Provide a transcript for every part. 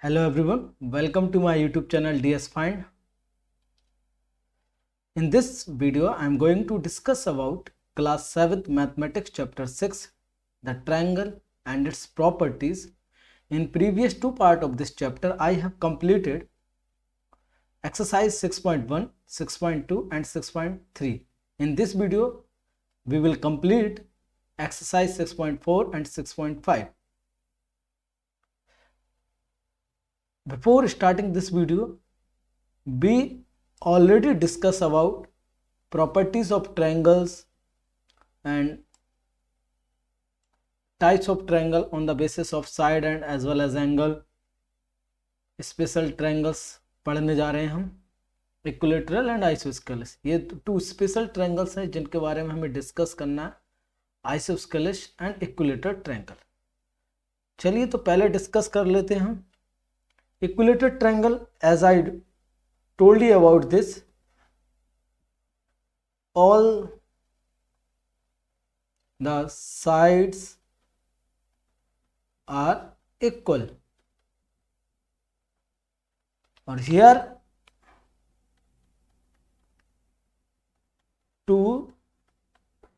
Hello everyone, welcome to my YouTube channel DS Find. In this video, I am going to discuss about class 7th mathematics chapter 6, the triangle and its properties. In previous two parts of this chapter, I have completed exercise 6.1, 6.2 and 6.3. In this video, we will complete exercise 6.4 and 6.5. Before starting this video, we already discussed about properties of triangles and types of triangle on the basis of side and as well as angle. Special triangles पढ़ने जा रहे हैं हम, equilateral and isosceles. ये to special triangles हैं जिनके बारे में हमें डिस्कस करना है, आइसोस्केलिस एंड इक्विलैटरल ट्रायंगल. चलिए तो पहले डिस्कस कर लेते हैं हम equilateral triangle. As I told you about this, all the sides are equal, or here two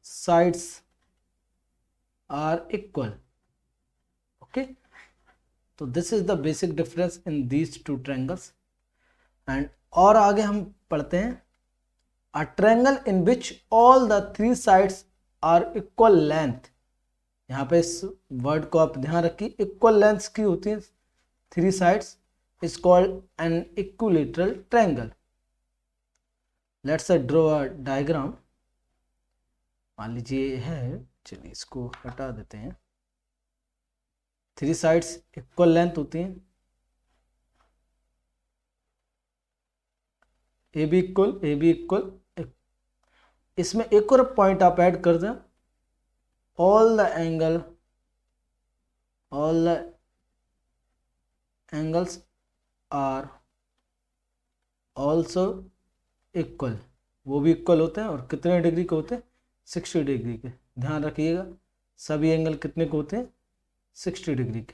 sides are equal. Okay, तो this is the basic difference in these two triangles. And और आगे हम पढ़ते हैं a triangle in which all the three sides are equal length. यहाँ पे इस word को आप ध्यान रखिए, इक्वल लेंथ की होती है three sides, is called an equilateral triangle. Let's draw a diagram. मान लीजिए है, चलिए इसको हटा देते हैं. थ्री साइड्स इक्वल लेंथ होती हैं, ए बी इक्वल. इसमें एक और पॉइंट आप ऐड कर दें, all the angles are also equal. वो भी इक्वल होते हैं और कितने डिग्री के होते हैं, 60 डिग्री के. ध्यान रखिएगा, सभी एंगल कितने के होते हैं, 60 डिग्री के.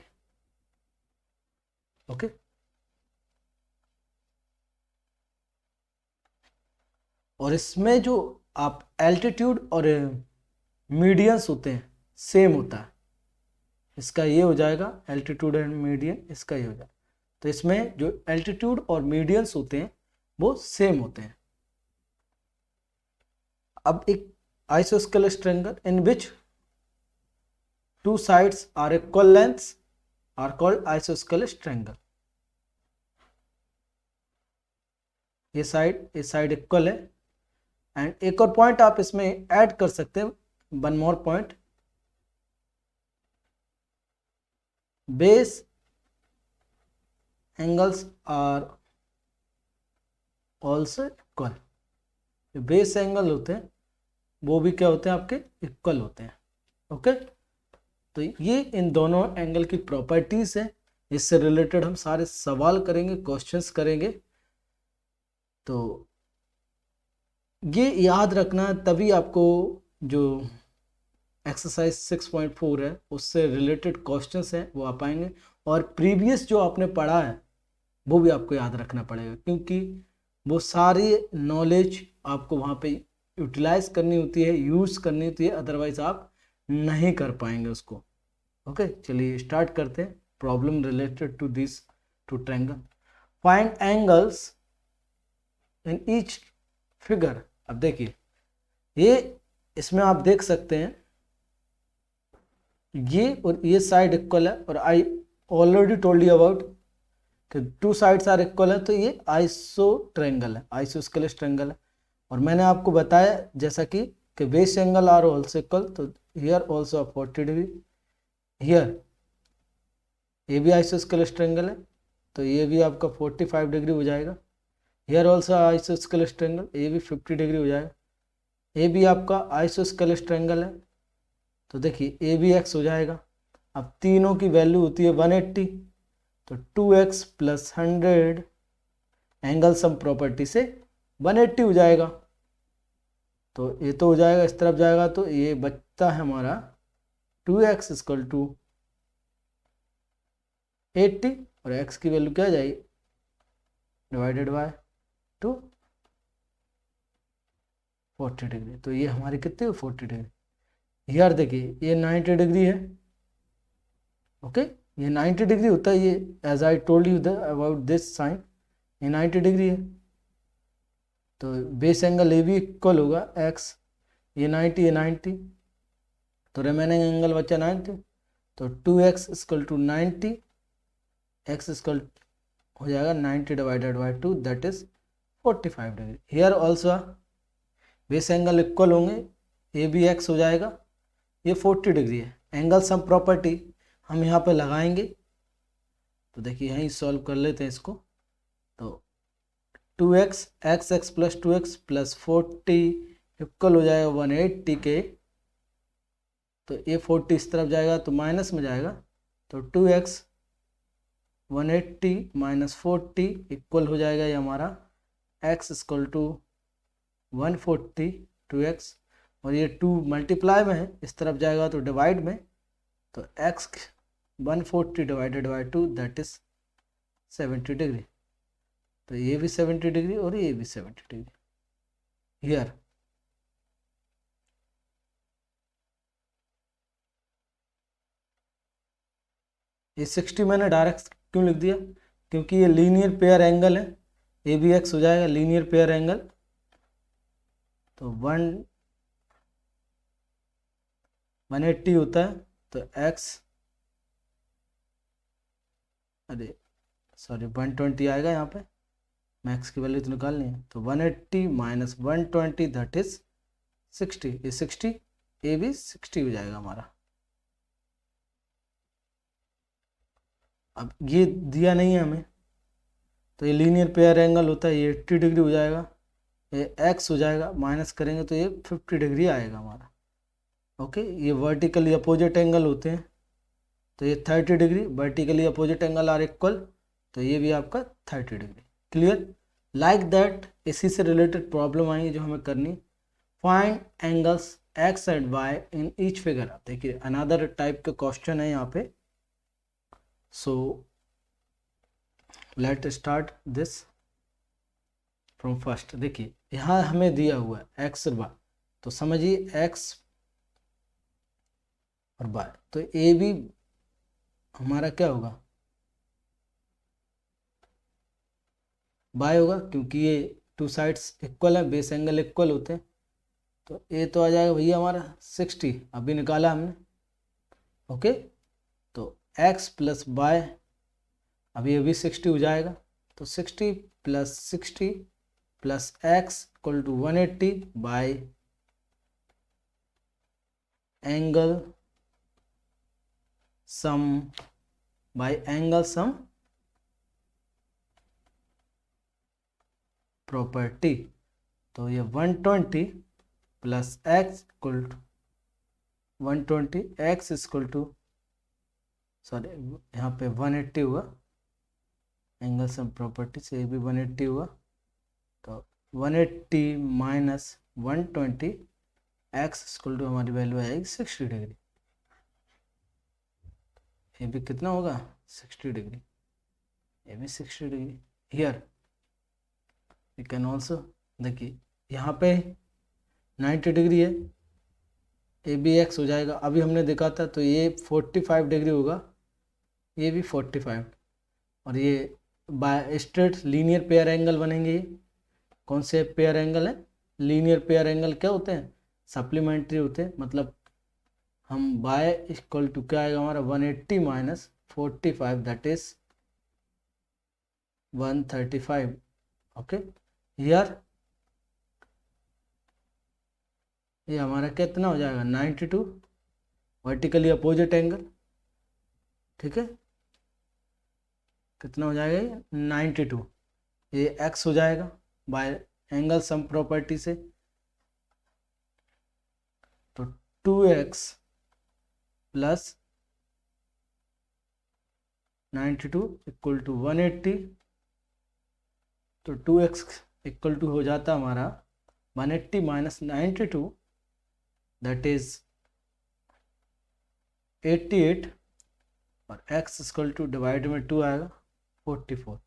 ओके, और इसमें जो आप एल्टीट्यूड और मीडियंस होते हैं सेम होता है. इसका ये हो जाएगा एल्टीट्यूड एंड मीडियन, इसका ये हो जाएगा. तो इसमें जो एल्टीट्यूड और मीडियंस होते हैं वो सेम होते हैं. अब एक isosceles triangle in which two sides are equal lengths are called isosceles triangle. ये साइड इक्वल है. एंड एक और पॉइंट आप इसमें ऐड कर सकते हैं, one more point, base angles are also equal. Base angle होते हैं वो भी क्या होते हैं, आपके इक्वल होते हैं. ओके, तो ये इन दोनों एंगल की प्रॉपर्टीज हैं. इससे रिलेटेड हम सारे सवाल करेंगे, क्वेश्चंस करेंगे. तो ये याद रखना, तभी आपको जो एक्सरसाइज 6.4 है उससे रिलेटेड क्वेश्चंस हैं वो आ पाएंगे. और प्रीवियस जो आपने पढ़ा है वो भी आपको याद रखना पड़ेगा, क्योंकि वो सारी नॉलेज आपको वहाँ पे यूटिलाइज करनी होती है, यूज़ करनी होती है, अदरवाइज आप नहीं कर पाएंगे उसको. ओके, चलिए स्टार्ट करते हैं. Problem related to this two triangle. Find angles in each figure. अब देखिए, ये इसमें आप देख सकते हैं ये और ये साइड इक्वल है, और I already told you about कि टू साइड्स आर इक्वल है, तो ये आइसो ट्रायंगल है, आइसोस्केलिस ट्रायंगल है. और मैंने आपको बताया जैसा कि base angle are also equal, तो हियर ऑल्सो 40 डिग्री. हियर ये भी आइसोस्केलिस ट्रायंगल है, तो ये भी आपका 45 डिग्री हो जाएगा. हियर ऑल्सो आइसोस्केलिस ट्रायंगल, ये भी 50 डिग्री हो जाएगा. ये भी आपका आइसोस्केलिस ट्रायंगल है, तो देखिए ए बी एक्स हो जाएगा. अब तीनों की वैल्यू होती है 180, तो 2x + 100 एंगल सम प्रॉपर्टी से 180 हो जाएगा. तो ये तो हो जाएगा, इस तरफ जाएगा तो ये बचता है हमारा 2x = 80 और x की वैल्यू क्या आ जाएगी, डिवाइडेड बाय 2, 40 डिग्री। तो ये हमारी कितनी है, 40 डिग्री। यार देखिए ये 90 डिग्री है, ओके, ये 90 डिग्री होता है ये, as I told you about this sign, ये 90 डिग्री है। तो बेस एंगल ए भी इक्वल होगा x, ये 90, ये 90, तो रिमेनिंग एंगल बचा 90, तो 2x equal to 90, x equal हो जाएगा 90 divided by 2, that is 45 degree. Here also base angle equal होंगे, ए बी एक्स हो जाएगा, ये 40 डिग्री है। एंगल सम प्रॉपर्टी हम यहाँ पे लगाएंगे, तो देखिए यहीं सॉल्व कर लेते हैं इसको। तो 2x x plus 2x plus 40 equal हो जाएगा 180 के, तो ये 40 इस तरफ जाएगा तो माइनस में जाएगा, तो 2x 180 माइनस 40 इक्वल हो जाएगा ये हमारा x इक्वल टू 140 2x, और ये 2 मल्टीप्लाई में है, इस तरफ जाएगा तो डिवाइड में, तो x 140 divided by 2 that is 70 degree. तो ये भी 70 डिग्री और ये भी 70 डिग्री। हियर ये 60 मैंने डायरेक्ट क्यों लिख दिया, क्योंकि ये लीनियर पेयर एंगल है, ए बी एक्स हो जाएगा लीनियर पेयर एंगल। तो 180 होता है, तो x, अरे सॉरी 120 आएगा यहाँ पे, मैक्स की वैल्यू तो निकालनी है, तो 180 माइनस 120 दैट इज 60, ये 60, ए भी 60 हो जाएगा हमारा। अब ये दिया नहीं है हमें, तो ये लीनियर पेयर एंगल होता है, ये 80 डिग्री हो जाएगा, ये x हो जाएगा, माइनस करेंगे तो ये 50 डिग्री आएगा हमारा। ओके, ये वर्टिकली अपोजिट एंगल होते हैं, तो ये 30 degree, vertically opposite angle are equal, तो ये भी आपका 30 डिग्री। क्लियर, लाइक दैट इसी से रिलेटेड प्रॉब्लम आएंगी जो हमें करनी। Find angles x and y in each figure. देखिए अनदर टाइप का क्वेश्चन है यहाँ पे, so let start this from first. देखिए यहाँ हमें दिया हुआ है x और y, तो समझिए x और y, तो ए भी हमारा क्या होगा, y होगा, क्योंकि ये 2 साइड्स इक्वल है, बेस एंगल इक्वल होते हैं। तो ए तो आ जाएगा भैया हमारा 60, अभी निकाला हमने, ओके। तो x प्लस y, अभी अभी 60 हो जाएगा, तो 60 plus 60 plus x equal to 180 by angle sum, by angle sum property. तो ये 120 plus x equal to 120, x equal to, sorry यहाँ पे 180 हुआ, एंगल सम प्रॉपर्टी से ये भी 180 हुआ, तो 180 माइनस 120, x इक्वल टू हमारी वैल्यू आएगी 60 डिग्री। ये भी कितना होगा, 60 डिग्री, ये भी 60 degree. Here you can also, देखिए यहाँ पे 90 डिग्री है, ए बी एक्स हो जाएगा, अभी हमने देखा था, तो ये 45 डिग्री होगा, ये भी 45, और ये by straight linear pair angle बनेंगे। ये कौन से पेयर एंगल है, लीनियर पेयर एंगल क्या होते हैं, सप्लीमेंट्री होते हैं, मतलब हम बाय इक्वल टू क्या आएगा हमारा 180 minus 45 that is 135, okay. Here ये हमारा कितना हो जाएगा 92, वर्टिकली अपोजिट एंगल, ठीक है, कितना हो जाएगा ये 92, ये x हो जाएगा बाय एंगल सम प्रॉपर्टी से, तो 2x प्लस 92 इक्वल टू 180, तो 2x इक्वल टू हो जाता हमारा 180 माइनस 92 दैट इज 88, और x इक्वल टू डिवाइड में 2 आएगा, 44,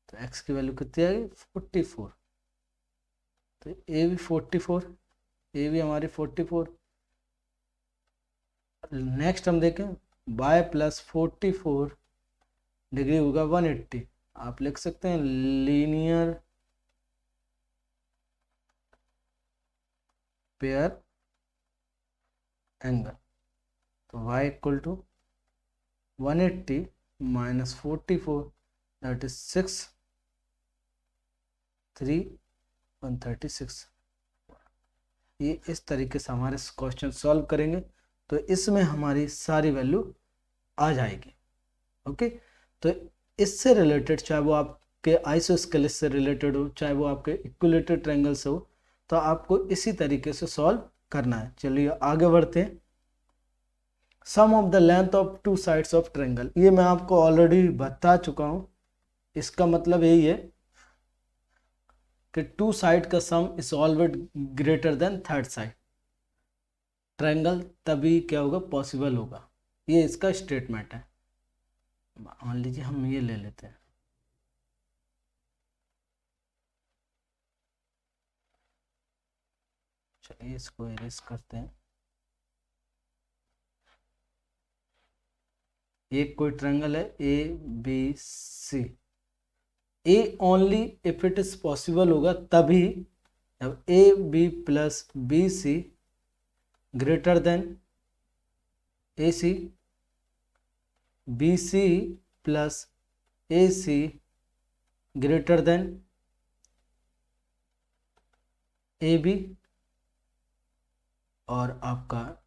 तो x की वैल्यू कितनी आ गई 44, तो ए भी 44, ए भी हमारी 44। नेक्स्ट हम देखें y प्लस 44 डिग्री होगा 180, आप लिख सकते हैं लीनियर पेयर एंगल, तो y equal to 180 minus 44 that is 6 3 136। ये इस तरीके से हमारे क्वेश्चन सॉल्व करेंगे तो इसमें हमारी सारी वैल्यू आ जाएगी। ओके, तो इससे रिलेटेड चाहे वो आपके आइसोस्केलेस से रिलेटेड हो, चाहे वो आपके इक्विलेटरल ट्रायंगल से हो, तो आपको इसी तरीके से सॉल्व करना है। चलिए आगे बढ़ते हैं। Sum of the length of two sides of triangle, ये मैं आपको ऑलरेडी बता चुका हूँ। इसका मतलब यही है कि टू साइड का सम is always greater than third side, triangle तभी क्या होगा पॉसिबल होगा, ये इसका स्टेटमेंट है। मान लीजिए हम ये ले लेते हैं, चलिए इसको इरेज करते हैं। एक कोई ट्रायंगल है A B C, A only if it is possible होगा तभी जब A B plus B C greater than A C, B C plus A C greater than A B, और आपका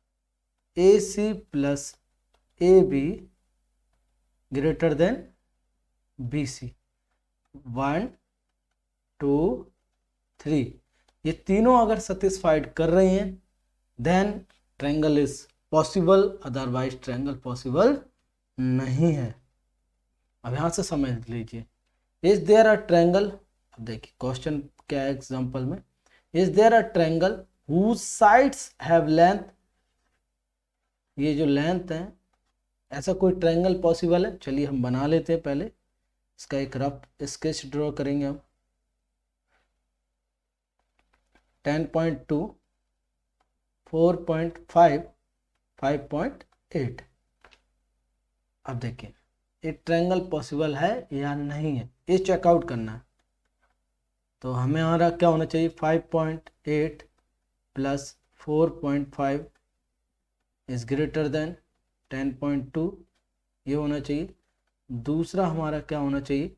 A C plus A B greater than B C. 1 2 3 ये तीनों अगर satisfied कर रही हैं then triangle is possible, otherwise triangle possible नहीं है। अब यहां से समझ लीजिए, इज देयर अ ट्रायंगल, अब देखिए क्वेश्चन क्या है एग्जांपल में, is there a triangle whose sides have length, ये जो लेंथ है ऐसा कोई ट्रायंगल पॉसिबल है। चलिए हम बना लेते हैं, पहले इसका एक रफ स्केच ड्रॉ करेंगे हम। 10.2 4.5 5.8। अब देखिए ये ट्रायंगल पॉसिबल है या नहीं है, ये चेकआउट करना है। तो हमें हमारा क्या होना चाहिए 5.8 प्लस 4.5 इज ग्रेटर देन 10.2, ये होना चाहिए। दूसरा हमारा क्या होना चाहिए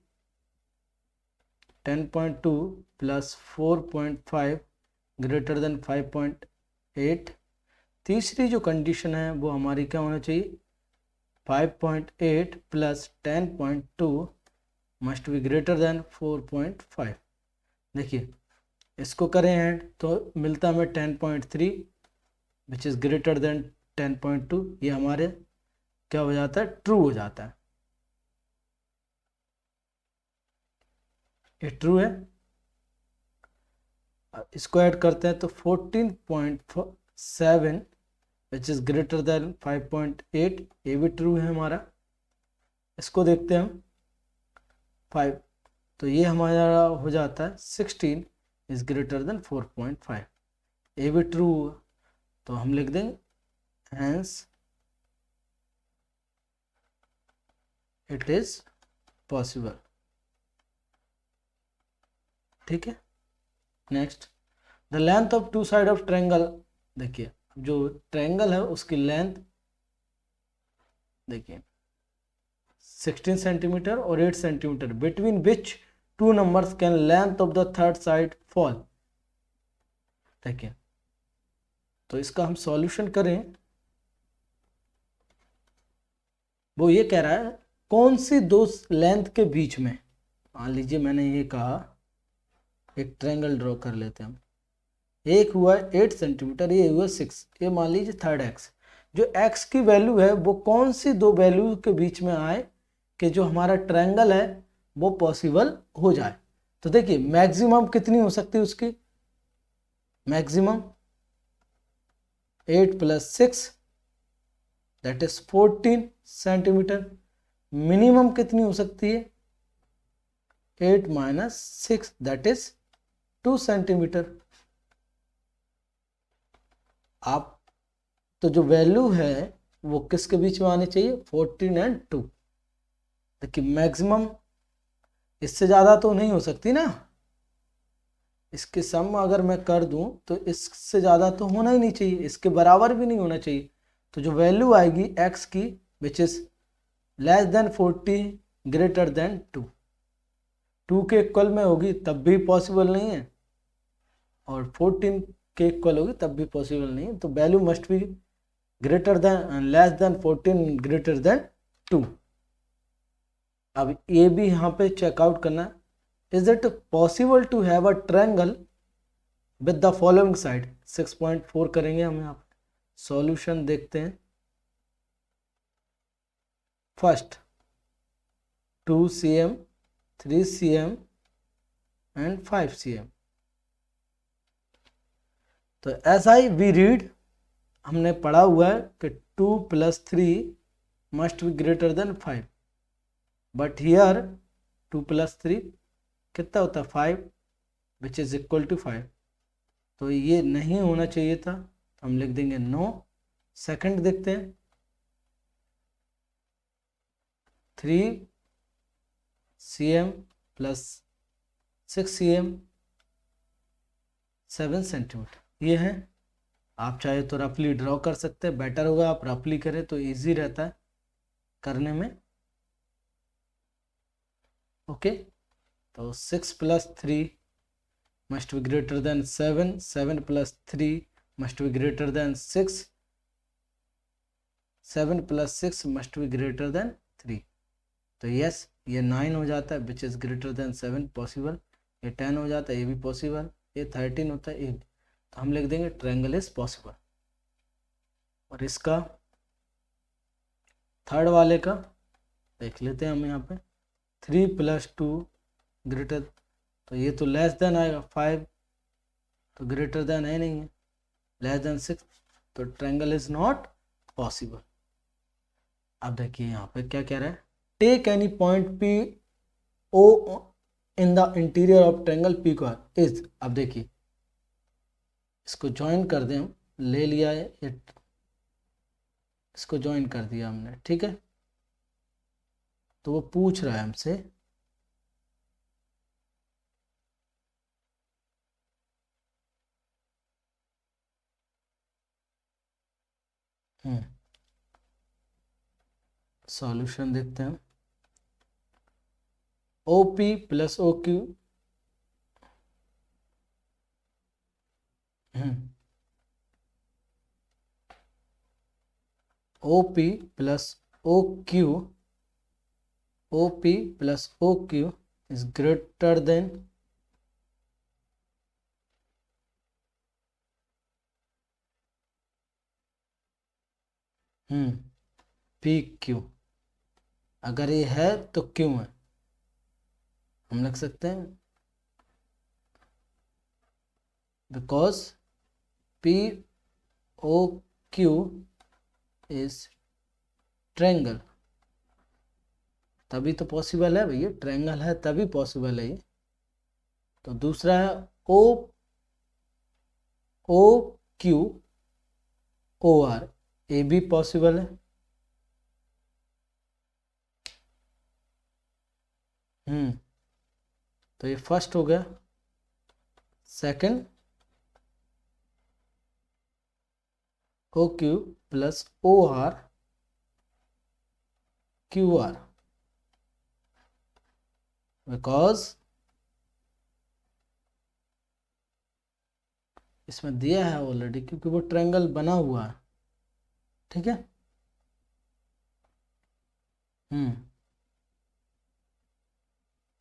10.2 प्लस 4.5 ग्रेटर देन 5.8। तीसरी जो कंडीशन है वो हमारी क्या होना चाहिए 5.8 plus 10.2 must be greater then 4.5। देखिए इसको करें ऐड तो मिलता है हमें 10.3 विच इज़ ग्रेटर देन 10.2, ये हमारे क्या हो जाता है ट्रू हो जाता है, ये ट्रू है। इसको ऐड करते हैं तो 14.7 विच इज़ ग्रेटर देन 5.8, ये भी ट्रू है हमारा। इसको देखते हैं हम 5, तो ये हमारा हो जाता है 16 इज ग्रेटर देन 4.5, ये भी ट्रू हुआ। तो हम लिख देंगे हैंस इट इज पॉसिबल। ठीक है, next the length of two side of triangle, देखिए जो ट्रायंगल है उसकी लेंथ देखिए 16 सेंटीमीटर और 8 centimetre, between which two numbers can length of the third side fall. देखिए तो इसका हम सॉल्यूशन करें, वो ये कह रहा है कौन सी दो लेंथ के बीच में, मान लीजिए मैंने ये कहा एक ट्रायंगल ड्रॉ कर लेते हैं हम, एक हुआ 8 सेंटीमीटर, ये हुआ 6, ये मान लीजिए थर्ड एक्स, जो एक्स की वैल्यू है वो कौन सी दो वैल्यू के बीच में आए कि जो हमारा ट्रायंगल है वो पॉसिबल हो जाए। तो देखिए मैक्सिमम कितनी हो सकती है उसकी, maximum 8 plus 6 that is 14 centimetre. Minimum कितनी हो सकती है 8 माइनस 6 दैट इज 2 सेंटीमीटर। आप तो जो वैल्यू है वो किसके बीच में आनी चाहिए, 14 एंड 2। देखिए मैक्सिमम इससे ज़्यादा तो नहीं हो सकती ना, इसके सम अगर मैं कर दूं तो इससे ज़्यादा तो होना ही नहीं चाहिए, इसके बराबर भी नहीं होना चाहिए। तो जो वैल्यू आएगी x की which is less than 40 greater than 2, 2 के इक्वल में होगी तब भी पॉसिबल नहीं है, और 14 के इक्वल होगी तब भी पॉसिबल नहीं है। तो value must be greater than less than 14 greater than 2। अब ये भी यहाँ पे चेकआउट करना है, is it possible to have a triangle with the following side. 6.4 करेंगे हम यहाँ पे, सॉल्यूशन देखते हैं। First 2 cm, 3 cm and 5 cm। तो ऐसा ही वी रीड, हमने पढ़ा हुआ है कि 2 + 3 must be greater then 5, but here 2 + 3 कितना होता है 5 विच इज इक्वल टू 5, तो ये नहीं होना चाहिए था, हम लिख देंगे नो। सेकंड देखते हैं 3 cm + 6 cm 7 सेंटीमीटर ये है। आप चाहे तो रफली ड्रॉ कर सकते हैं, बेटर होगा आप रफली करें तो इजी रहता है करने में। ओके, तो 6 + 3 must be greater than 7, 7 + 3 must be greater than 6, 7 + 6 must be greater than 3। तो यस ये 9 हो जाता है which is greater than 7 possible, ये 10 हो जाता है ये भी पॉसिबल, ये 13 होता है ये, तो हम लिख देंगे ट्रायंगल इज पॉसिबल। और इसका थर्ड वाले का देख लेते हैं हम यहाँ पे, 3 + 2 ग्रेटर, तो ये तो लेस देन आएगा 5, तो ग्रेटर देन है नहीं है, लेस देन 6, तो ट्रायंगल इज नॉट पॉसिबल। अब देखिए यहाँ पे क्या कह रहा है, take any point P O in the interior of triangle P Q is. अब देखिए इसको ज्वाइन कर दें हम, ले लिया है इसको ज्वाइन कर दिया हमने, ठीक है। तो वो पूछ रहा है हमसे सॉल्यूशन देखते हैं। OP + OQ OP + OQ, OP + OQ is greater than PQ। अगर ये है तो क्यों है, हम लिख सकते हैं बिकॉज POQ इज ट्रायंगल, तभी तो पॉसिबल है भैया, ट्रायंगल है तभी पॉसिबल है ये। तो दूसरा है OQOR, ये भी पॉसिबल है। तो ये फर्स्ट हो गया। Second OQ + OR QR, because इसमें दिया है ऑलरेडी, क्योंकि वो ट्रायंगल बना हुआ है, ठीक है।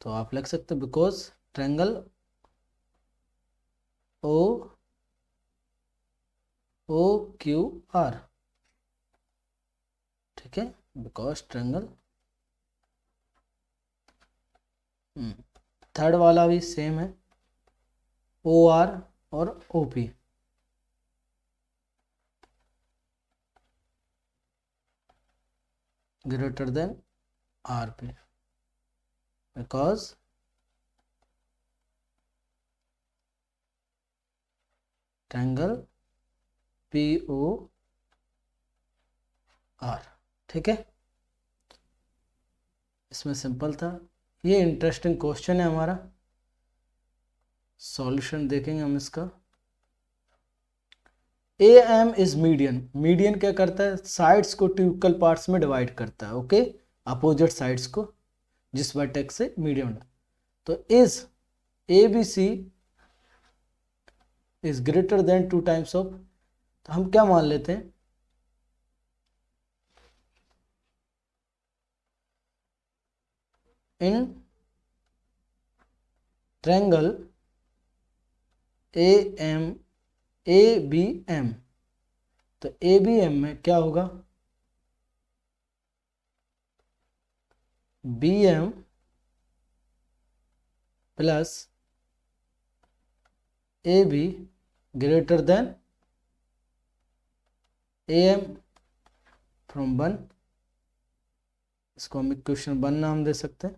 तो आप लिख सकते हो बिकॉज ट्रायंगल OQR, ठीक है, बिकॉज ट्रायंगल। थर्ड वाला भी सेम है, OR और OP। Greater than RP, because triangle POR, ठीक है। इसमें सिंपल था। ये इंटरेस्टिंग क्वेश्चन है हमारा, सॉल्यूशन देखेंगे हम इसका। AM is median. मीडियन क्या करता है, साइड्स को टू इक्वल पार्ट्स में डिवाइड करता है, ओके, अपोजिट साइड्स को, जिस वर्टेक्स से मीडियन। तो is ABC is greater than 2 times of, तो हम क्या मान लेते हैं, इन ट्रायंगल ABM, तो ABM में क्या होगा, BM plus AB greater than AM from 1। इसको हम इक्वेशन 1 नाम दे सकते हैं।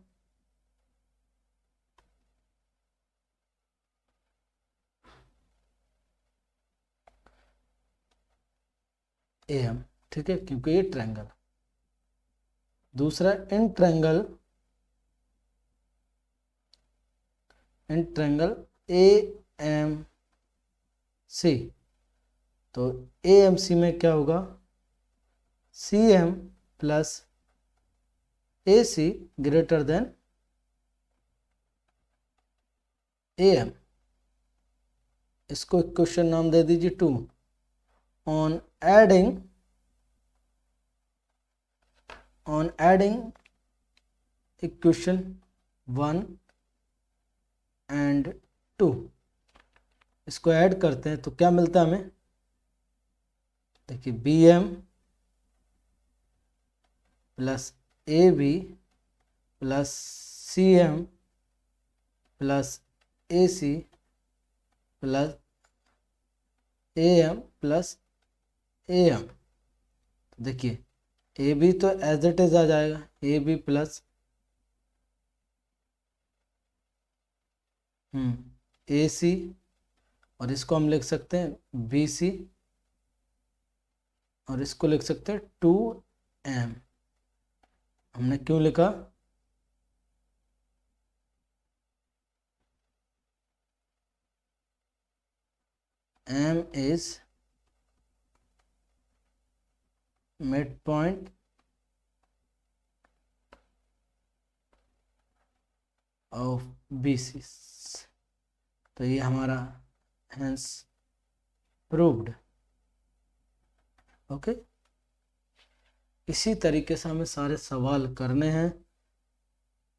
AM, ठीक है, क्योंकि ये ट्रायंगल। दूसरा इन ट्रायंगल AMC, तो AMC में क्या होगा, CM plus AC greater than AM। इसको इक्वेशन नाम दे दीजिए 2। ऑन एडिंग इक्वेशन 1 एंड 2, इसको ऐड करते हैं तो क्या मिलता है हमें, देखिए BM plus AB plus CM plus AC plus AM plus AM। देखिए AB तो एज इट इज आ जाएगा, AB प्लस AC, और इसको हम लिख सकते हैं BC, और इसको लिख सकते हैं 2M। हमने क्यों लिखा, M is mid point of BC, तो ये हमारा हेंस प्रूव्ड, ओके। इसी तरीके से हमें सारे सवाल करने हैं।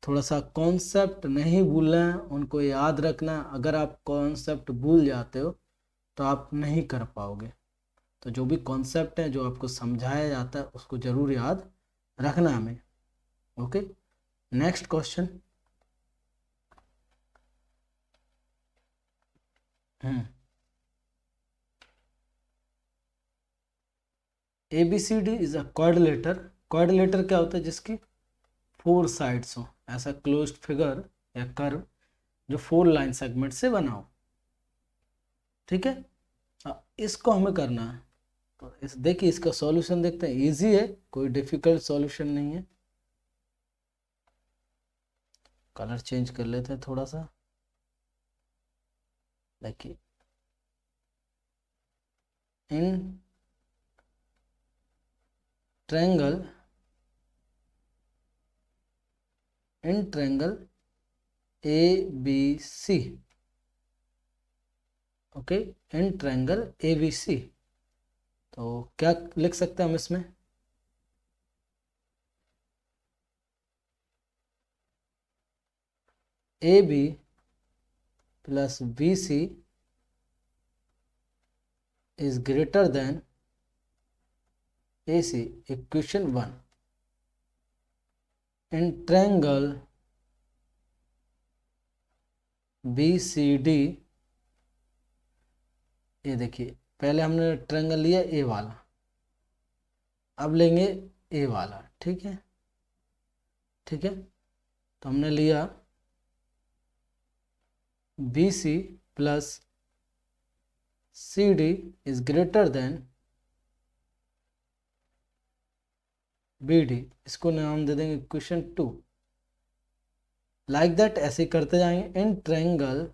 थोड़ा सा कॉन्सेप्ट नहीं भूलना है, उनको याद रखना है। अगर आप कॉन्सेप्ट भूल जाते हो तो आप नहीं कर पाओगे। तो जो भी कॉन्सेप्ट है, जो आपको समझाया जाता है, उसको जरूर याद रखना है हमें, okay. Next question, ABCD is a quadrilateral. Quadrilateral क्या होता है, जिसकी 4 साइड्स हो, ऐसा क्लोज्ड फिगर या कर्व जो 4 लाइन सेगमेंट से बना हो, ठीक है। इसको हमें करना है, तो इस देखिए इसका सॉल्यूशन देखते हैं। इजी है, कोई डिफिकल्ट सॉल्यूशन नहीं है। कलर चेंज कर लेते हैं थोड़ा सा, देखिए in triangle ABC, okay, in triangle ABC, तो क्या लिख सकते हैं हम इसमें, AB plus BC is greater than AC, equation 1। In triangle BCD, ये देखिए पहले हमने ट्रायंगल लिया A वाला, अब लेंगे A वाला, ठीक है, ठीक है। तो हमने लिया BC plus C D is greater than B D, इसको नाम दे देंगे इक्वेशन 2। लाइक दैट ऐसे करते जाएंगे। इन ट्रायंगल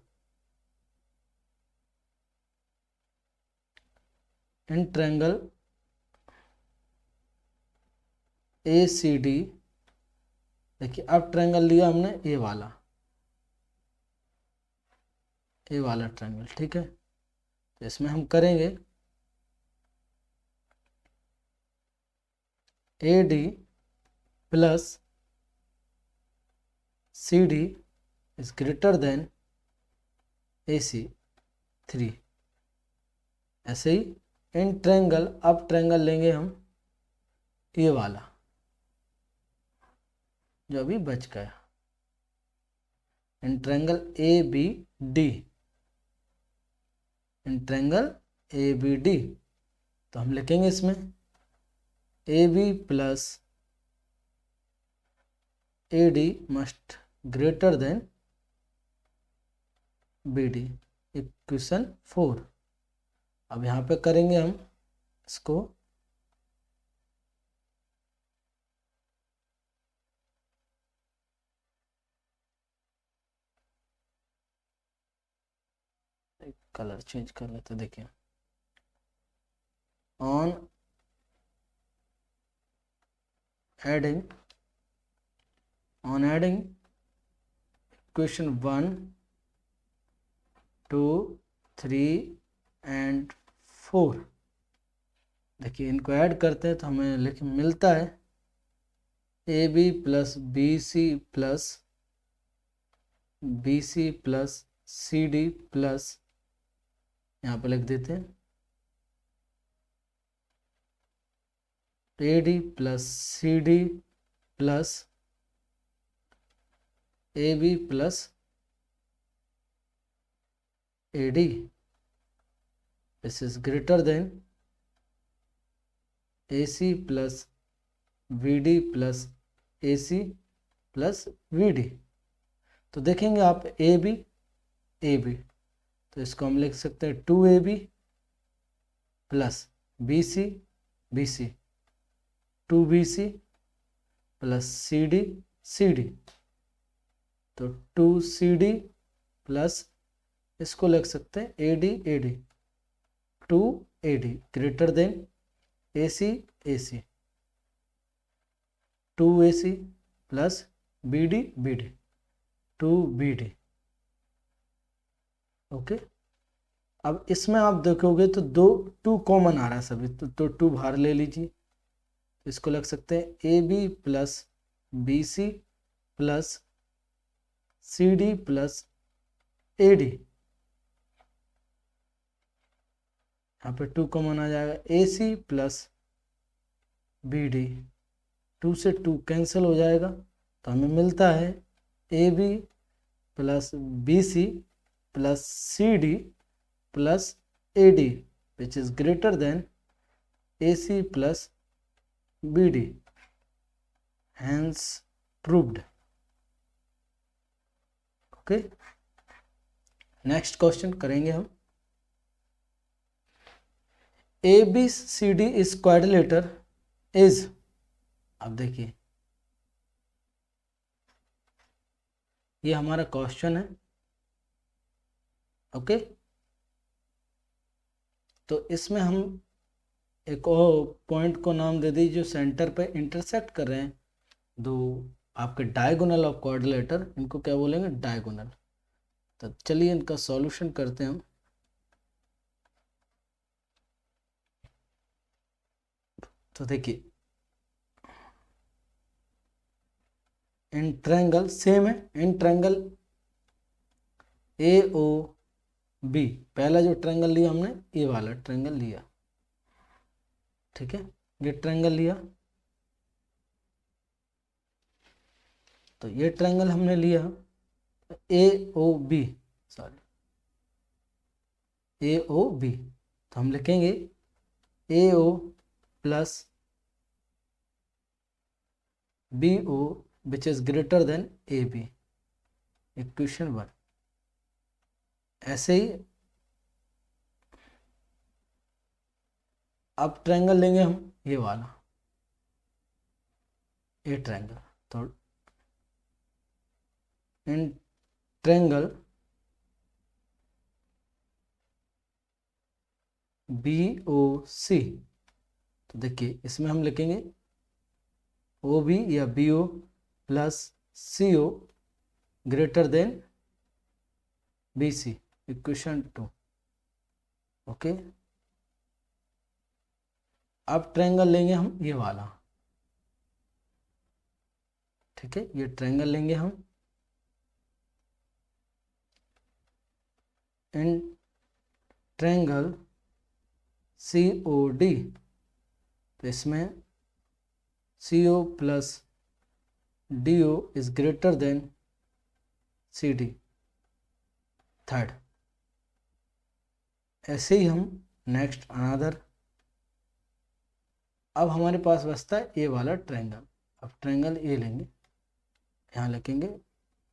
ए सी डी, देखिए अब ट्रायंगल लिया हमने ए वाला ट्रायंगल, ठीक है। तो इसमें हम करेंगे A D plus C D is greater than A C 3। ऐसे ही इन ट्रायंगल, अब ट्रायंगल लेंगे हम ये वाला जो अभी बच गया, in triangle A B D, in triangle A B D. तो हम लिखेंगे इसमें A B plus A D must greater than B D, equation 4। अब यहाँ पे करेंगे हम इसको कलर चेंज कर लेते, देखिए ऑन एडिंग इक्वेशन 1 2 3 एंड 4, देखिए इनको ऐड करते हैं तो हमें मिलता है A B plus B C plus C D plus, यहाँ पे लिख देते हैं A D plus C D plus A B plus A D, this is greater than A C plus V D plus A C plus V D. तो देखेंगे आप A B, तो इसको हम लिख सकते हैं 2ab plus B C 2bc plus C D, तो 2cd प्लस इसको लिख सकते हैं ad 2ad greater than ac 2ac plus bd 2bd। Okay, अब इसमें आप देखोगे तो 2 कॉमन आ रहा है सभी, तो 2 बाहर ले लीजिए। तो इसको लग सकते हैं A B plus B C plus C D plus A D, यहाँ पे 2 कॉमन आ जाएगा, A C plus B D, 2 से 2 कैंसिल हो जाएगा, तो हमें मिलता है A B plus B C plus C D plus A D which is greater than A C plus B D, hence proved. Okay, next question करेंगे हम। A B C D is quadrilateral is, अब देखिए ये हमारा question है। Okay, तो इसमें हम एक और पॉइंट को नाम दे दीजिए जो सेंटर पे इंटरसेक्ट कर रहे हैं, दो आपके डायगोनल ऑफ क्वाड्रिलेटर, इनको क्या बोलेंगे, डायगोनल। तो चलिए इनका सॉल्यूशन करते हैं हम। तो देखिए इन ट्रायंगल सेम है, इन ट्रायंगल ए ओ बी, पहला जो ट्रायंगल लिया हमने ये वाला ट्रायंगल लिया, ठीक है, ये ट्रायंगल लिया, तो ये ट्रायंगल हमने लिया ए ओ बी, तो हम लिखेंगे A O plus B O which is greater than A B, equation 1। ऐसे ही अब ट्रायंगल लेंगे हम ये वाला, ये ट्रायंगल। तो इन ट्रायंगल BOC, तो देखिए इसमें हम लिखेंगे OB या BO plus CO greater than BC, equation 2। Okay, अब ट्रायंगल लेंगे हम ये वाला, ठीक है, ये ट्रायंगल लेंगे हम इन ट्रायंगल COD, तो इसमें CO plus DO is greater then CD, third. ऐसे ही हम नेक्स्ट अनदर, अब हमारे पास बचता है ये वाला ट्रायंगल। अब ट्रायंगल ये लेंगे, यहाँ लिखेंगे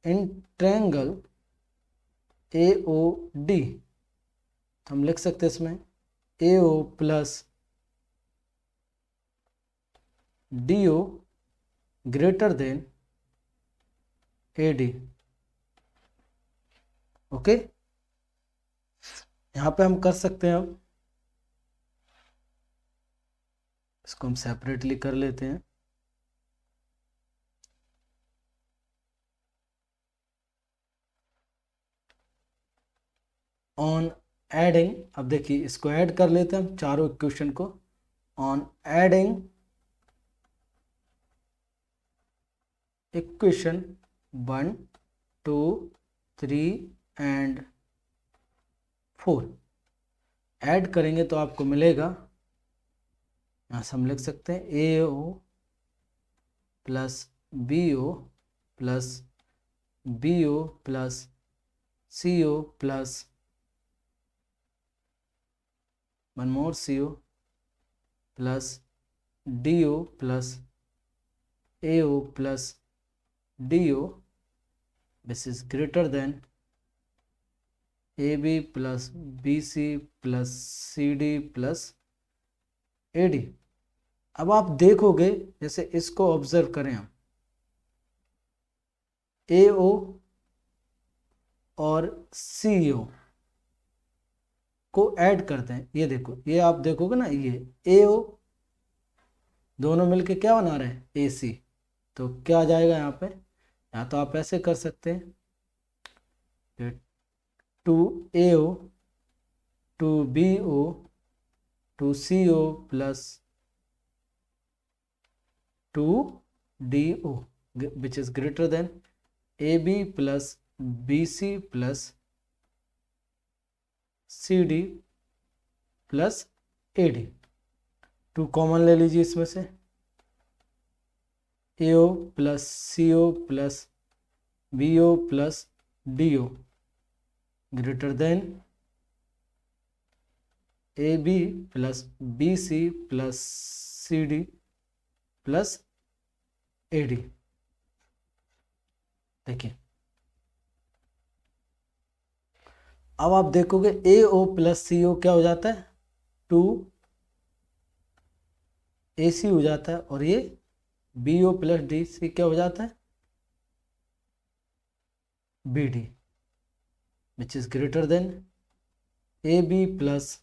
इन ट्रायंगल AOD, तो हम लिख सकते हैं इसमें AO plus DO greater than AD। Okay, यहाँ पे हम कर सकते हैं, अब इसको हम सेपरेटली कर लेते हैं। ऑन एडिंग, अब देखिए इसको ऐड कर लेते हैं हम चारों इक्वेशन को। On adding equation 1, 2, 3 and 4 add करेंगे तो आपको मिलेगा, यहाँ से हम लिख सकते हैं AO plus BO plus BO plus CO plus one more CO plus DO plus AO plus DO, this is greater then AB plus BC plus CD plus AD। अब आप देखोगे, जैसे इसको ऑब्जर्व करें हम, AO और CO को add करते हैं, ये देखो, ये आप देखोगे ना, ये AO दोनों मिलके क्या बना रहे हैं AC, तो क्या आ जाएगा यहाँ पे, या तो आप ऐसे कर सकते हैं 2AO 2BO 2CO plus 2DO which is greater than AB plus BC plus CD plus AD। 2 common ले लीजिए इसमें से, AO plus CO plus BO plus DO greater than AB plus BC plus CD plus AD। देखिए, अब आप देखोगे AO plus CO क्या हो जाता है, 2AC हो जाता है, और ये BO प्लस DC क्या हो जाता है, BD which is greater than AB plus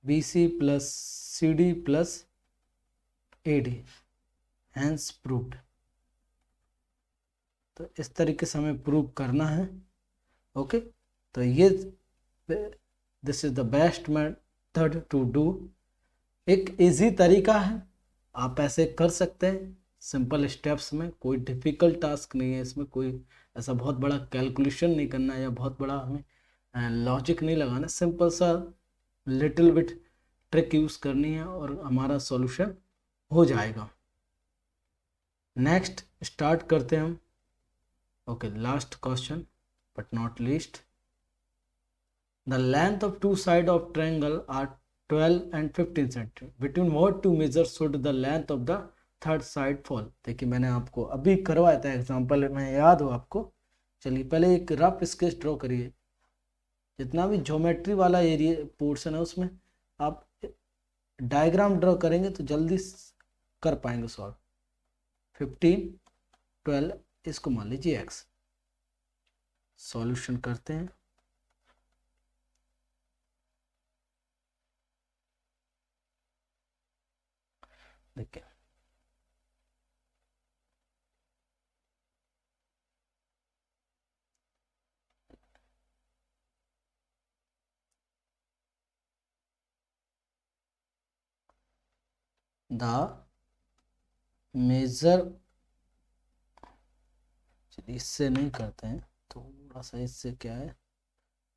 BC plus CD plus AD, hence proved। तो इस तरीके से हमें प्रूव करना है। ओके, तो ये this is the best method to do, एक इजी तरीका है, आप ऐसे कर सकते हैं सिंपल स्टेप्स में, कोई डिफिकल्ट टास्क नहीं है इसमें, कोई ऐसा बहुत बड़ा कैलकुलेशन नहीं करना है या बहुत बड़ा हमें लॉजिक नहीं लगाना, सिंपल सा लिटिल बिट ट्रिक यूज़ करनी है और हमारा सॉल्यूशन हो जाएगा। नेक्स्ट स्टार्ट करते हैं हम। Okay, last question but not least, the length of two side of triangle are 12 and 15 centimetre, between what two measure should the length of the third side fall. देखिए मैंने आपको अभी करवाया था एग्जांपल में, याद हो आपको। चलिए पहले एक रफ स्केच ड्रॉ करिए, जितना भी ज्योमेट्री वाला एरिया पोर्शन है उसमें आप डायग्राम ड्रॉ करेंगे तो जल्दी कर पाएंगे सॉल्व। 15, 12, इसको मान लीजिए एक्स। सॉल्यूशन करते हैं। देखिए द मेजर, चलिए इससे नहीं करते हैं, थोड़ा सा इससे क्या है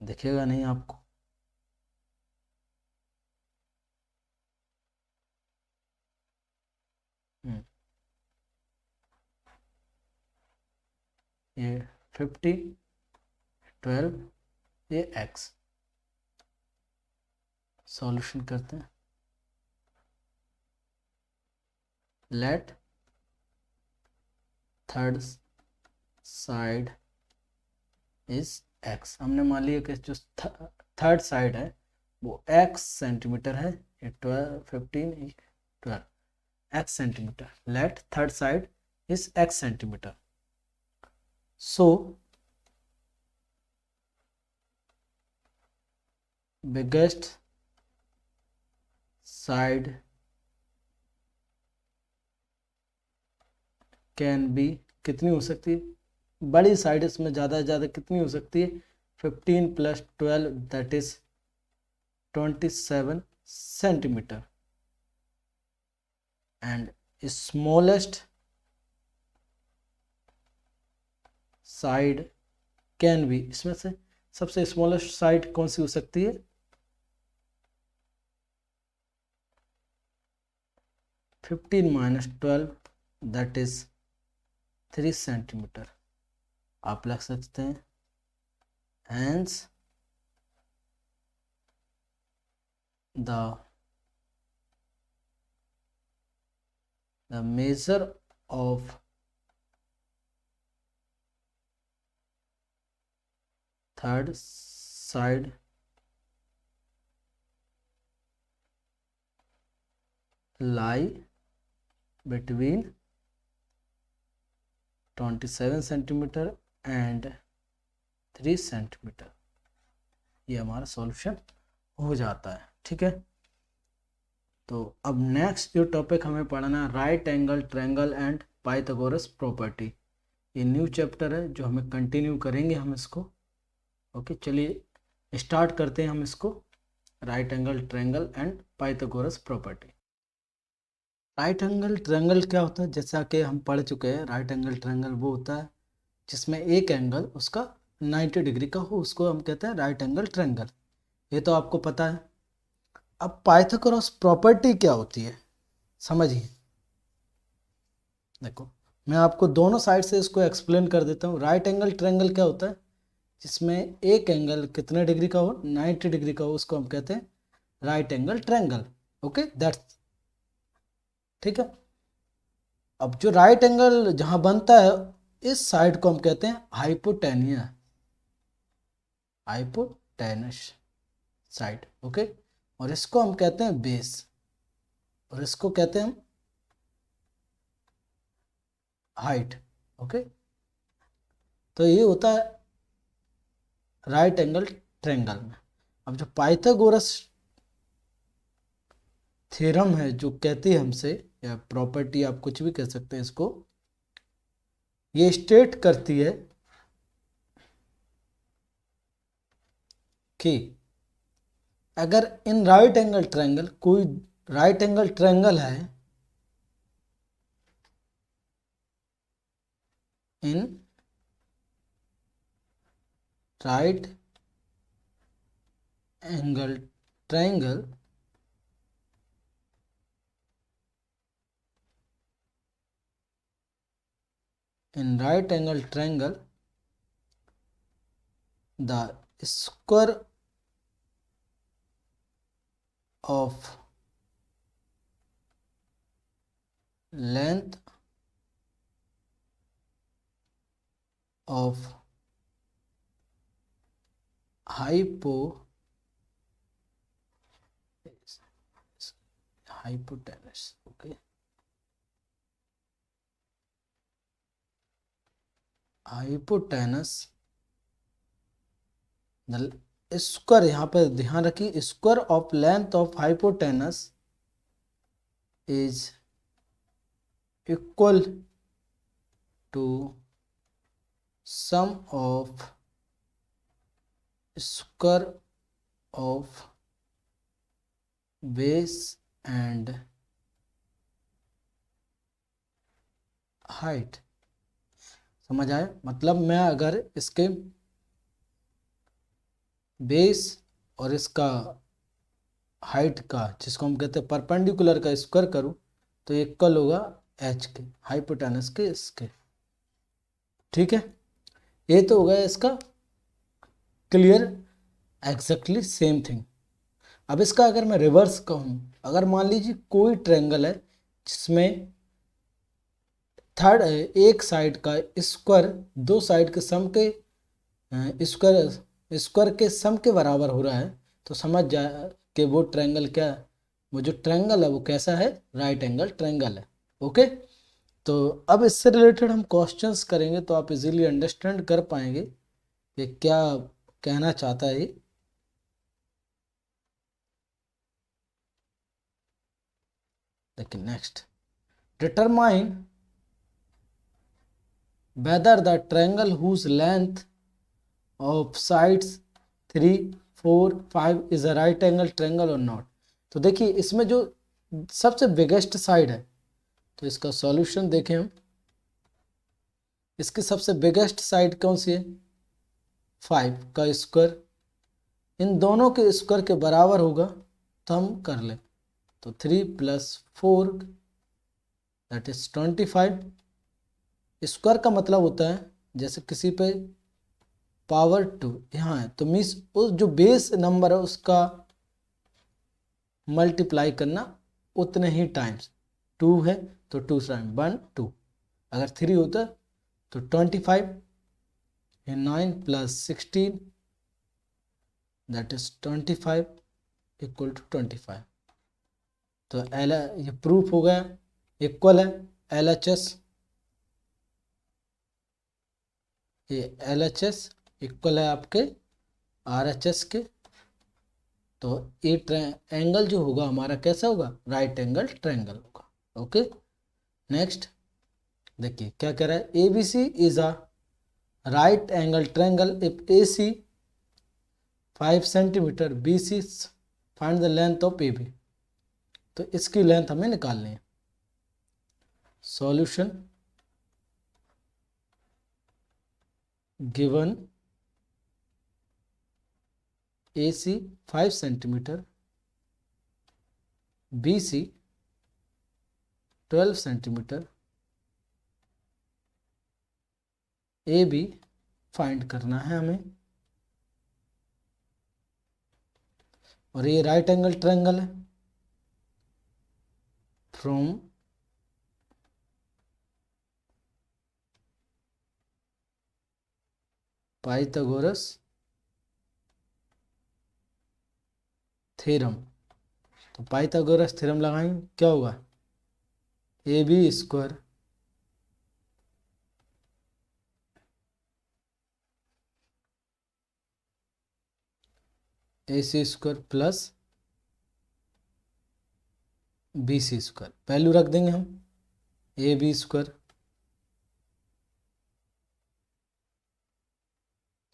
दिखेगा नहीं आपको। ये 50, 12, ये एक्स। सॉल्यूशन करते हैं। Let third side is x. हमने मान लिया कि जो थर्ड साइड है वो एक्स सेंटीमीटर है। ये 12, 15, 12 x centimetre. Let third side is x centimetre. So biggest side can be, कितनी हो सकती है बड़ी साइड, इसमें ज़्यादा से ज़्यादा कितनी हो सकती है 15 + 12 that is 27 centimetre. And smallest side can B, इसमें से सबसे स्मॉलेस्ट साइड कौन सी हो सकती है 15 - 12 दैट इज 3 सेंटीमीटर। आप लग सकते हैं hence the measure of third side lie between 27 centimetre and 3 centimetre. ये हमारा सॉल्यूशन हो जाता है। ठीक है, तो अब नेक्स्ट जो टॉपिक हमें पढ़ना है right angle triangle and Pythagoras property. ये न्यू चैप्टर है जो हमें कंटिन्यू करेंगे हम इसको। ओके, चलिए स्टार्ट करते हैं हम इसको। Right angle triangle and Pythagoras property. Right angle triangle क्या होता है, जैसा कि हम पढ़ चुके हैं, राइट एंगल ट्रायंगल वो होता है जिसमें एक एंगल उसका 90 डिग्री का हो, उसको हम कहते हैं राइट एंगल ट्रायंगल। ये तो आपको पता है। अब पाइथागोरस प्रॉपर्टी क्या होती है समझिए। देखो मैं आपको दोनों साइड से इसको एक्सप्लेन कर देता हूँ। राइट एंगल ट्रायंगल क्या होता है, जिसमें एक एंगल कितने डिग्री का हो 90 डिग्री का हो, उसको हम कहते हैं right angle triangle. Okay that's ठीक है। अब जो राइट एंगल जहां बनता है इस साइड को हम कहते हैं हाइपोटेनिया, हाइपोटेनस साइड। ओके, और इसको हम कहते हैं बेस, और इसको कहते हैं हम हाइट। ओके, तो ये होता है राइट एंगल ट्रायंगल में। अब जो पाइथागोरस थ्योरम है जो कहती है हमसे, या प्रॉपर्टी आप कुछ भी कह सकते हैं इसको, ये स्टेट करती है कि अगर इन राइट एंगल ट्रायंगल, कोई राइट एंगल ट्रायंगल है in right angle triangle in right angle triangle the square of length of hypotenuse hypotenuse, okay, hypotenuse square, यहाँ पे ध्यान रखिए, square of length of hypotenuse is equal to sum of square of base and height. समझ आए? मतलब मैं अगर इसके बेस और इसका हाइट का, जिसको हम कहते हैं परपेंडिकुलर का, स्क्वायर करूं तो इक्वल होगा एच के, हाइपोटेनस के इसके। ठीक है, ये तो हो गया इसका क्लियर, एग्जैक्टली सेम थिंग। अब इसका अगर मैं रिवर्स कहूँ, अगर मान लीजिए कोई ट्रायंगल है जिसमें थर्ड एक साइड का स्क्वायर दो साइड के सम के स्क्वायर स्क्वायर के सम के बराबर हो रहा है, तो समझ जा कि वो ट्रायंगल क्या है, वो जो ट्रायंगल है वो कैसा है, राइट एंगल ट्रायंगल है। ओके, तो अब इससे रिलेटेड हम क्वेश्चंस करेंगे तो आप इजीली अंडरस्टैंड कर पाएंगे कि क्या कहना चाहता है। देखिए next, determine whether the triangle whose length of sides 3, 4, 5 is a right angle triangle or not। तो देखिए इसमें जो सबसे बिगेस्ट साइड है, तो इसका सॉल्यूशन देखें हम, इसकी सबसे बिगेस्ट साइड कौन सी है, 5 का स्क्वायर, इन दोनों के स्क्वायर के बराबर होगा तो हम कर लें, तो 3 + 4 दैट इज 25। स्क्वायर का मतलब होता है जैसे किसी पे पावर 2 यहाँ है तो मीन्स उस जो बेस नंबर है उसका मल्टीप्लाई करना उतने ही टाइम्स, 2 है तो 2 टाइम 1 2, अगर 3 होता तो 25, 9 + 16 दैट इज 25 इक्वल टू 25। तो एल, ये प्रूफ हो गया, इक्वल है LHS, ये LHS इक्वल है आपके RHS के, तो ये एंगल जो होगा हमारा कैसा होगा, राइट एंगल ट्रायंगल होगा। ओके, नेक्स्ट देखिए क्या कह रहा है, ABC is a right angle triangle if AC 5 centimetre, BC find the length of AB। तो इसकी लेंथ हमें निकालनी है। Solution, given AC 5 centimetre, BC 12 centimetre, AB find करना है हमें, और ये राइट एंगल ट्रायंगल है। फ्रॉम पाइथागोरस थ्योरम, तो पाइथागोरस थ्योरम लगाएंगे, क्या होगा, AB square AC square plus BC square, value रख देंगे हम, AB स्क्वायर,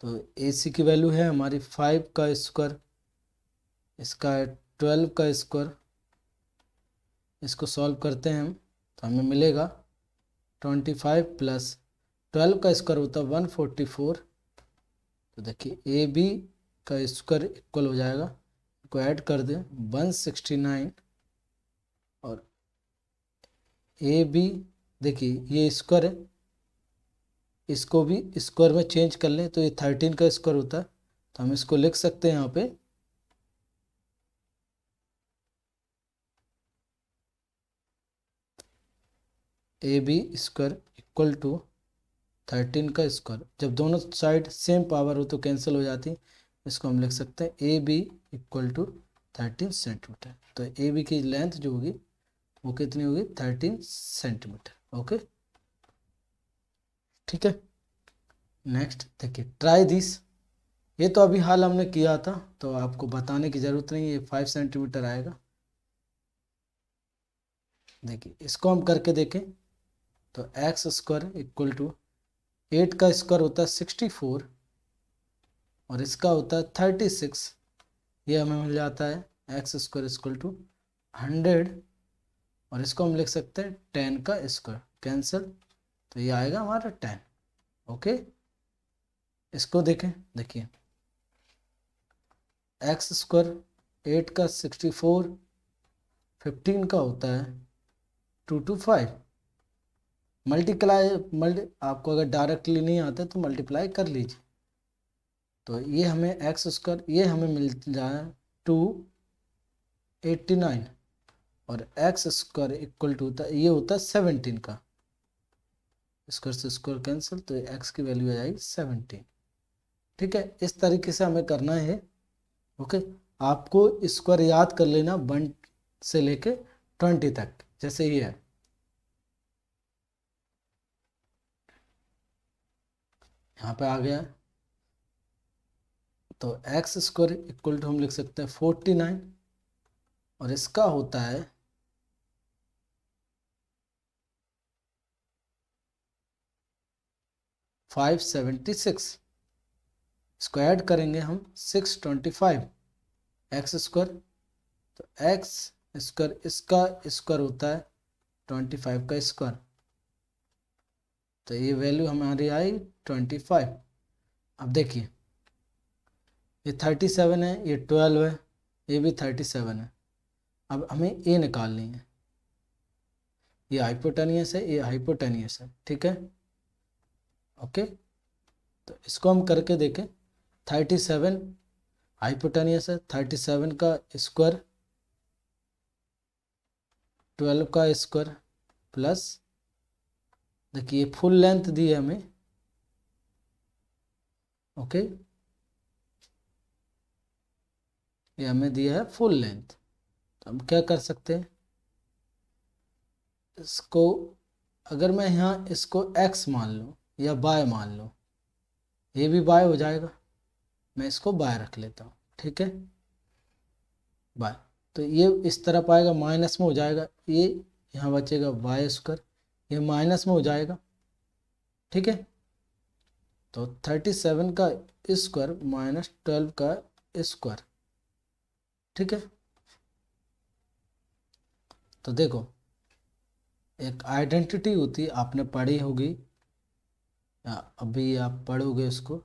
तो AC की वैल्यू है हमारी 5 का स्क्वायर, इसका है 12 का स्क्वायर, इसको सॉल्व करते हैं हम तो हमें मिलेगा 25 + 12 का स्क्वायर होता है 144। तो देखिए AB का स्क्वायर इक्वल हो जाएगा, को ऐड कर दें 169, और AB देखिए ये स्क्वायर है, इसको भी स्क्वायर में चेंज कर लें तो ये 13 का स्क्वायर होता है, तो हम इसको लिख सकते हैं यहाँ पे AB स्क्वायर इक्वल टू 13 का स्क्वायर, जब दोनों साइड सेम पावर हो तो कैंसिल हो जाती, इसको हम लिख सकते हैं AB इक्वल टू 13 सेंटीमीटर। तो ए बी की लेंथ जो होगी वो कितनी होगी 13 सेंटीमीटर। ओके, ठीक है। नेक्स्ट देखिए, ट्राई दिस। ये तो अभी हाल हमने किया था, तो आपको बताने की ज़रूरत नहीं है, ये 5 सेंटीमीटर आएगा। देखिए इसको हम करके देखें तो एक्स स्क्वायर इक्वल टू 8 का स्क्वायर होता है 64 और इसका होता है 36। ये हमें मिल जाता है एक्स स्क्वायर इक्वल टू 100 और इसको हम लिख सकते हैं 10 का स्क्वायर, कैंसिल, तो ये आएगा हमारा 10। ओके, इसको देखें, देखिए एक्स स्क्वायर 8 का 64, 15 का होता है 225, आपको अगर डायरेक्टली नहीं आता तो मल्टीप्लाई कर लीजिए। तो ये हमें एक्स स्क्वायर, ये हमें मिल जाए 289 और एक्स स्क्वायर इक्वल टू होता ये होता है 17 का, स्क्वायर से स्क्वायर कैंसिल, तो एक्स की वैल्यू आ जाएगी 17। ठीक है, इस तरीके से हमें करना है। ओके, आपको स्क्वायर याद कर लेना 1 से लेके 20 तक, जैसे ये है। यहाँ पे आ गया, तो एक्स स्क्वायर इक्वल टू हम लिख सकते हैं 49 और इसका होता है 576। इसको ऐड करेंगे हम 625 एक्स स्क्वायर, तो एक्स स्क्वायर इसका स्क्वायर होता है 25 का स्क्वायर, तो ये वैल्यू हमारी आई 25। अब देखिए ये 37 है, ये 12 है, ये भी 37 है। अब हमें ए निकालनी है, ये हाइपोटेनियस है, ये हाइपोटेनियस है। ठीक है, ओके, तो इसको हम करके देखें। 37 हाइपोटेनियस है, 37 का स्क्वायर 12 का स्क्वायर प्लस, देखिए फुल लेंथ दी है हमें। ओके, ये हमें दिया है फुल लेंथ, तो हम क्या कर सकते हैं, इसको अगर मैं यहाँ इसको x मान लूँ या y मान लूँ, ये भी y हो जाएगा, मैं इसको y रख लेता हूँ। ठीक है, y, तो ये इस तरफ आएगा, माइनस में हो जाएगा, ये यहाँ बचेगा y स्क्वायर, ये माइनस में हो जाएगा। ठीक है, तो 37 का स्क्वायर माइनस 12 का स्क्वायर। ठीक है, तो देखो एक आइडेंटिटी होती है, आपने पढ़ी होगी या अभी आप पढ़ोगे उसको,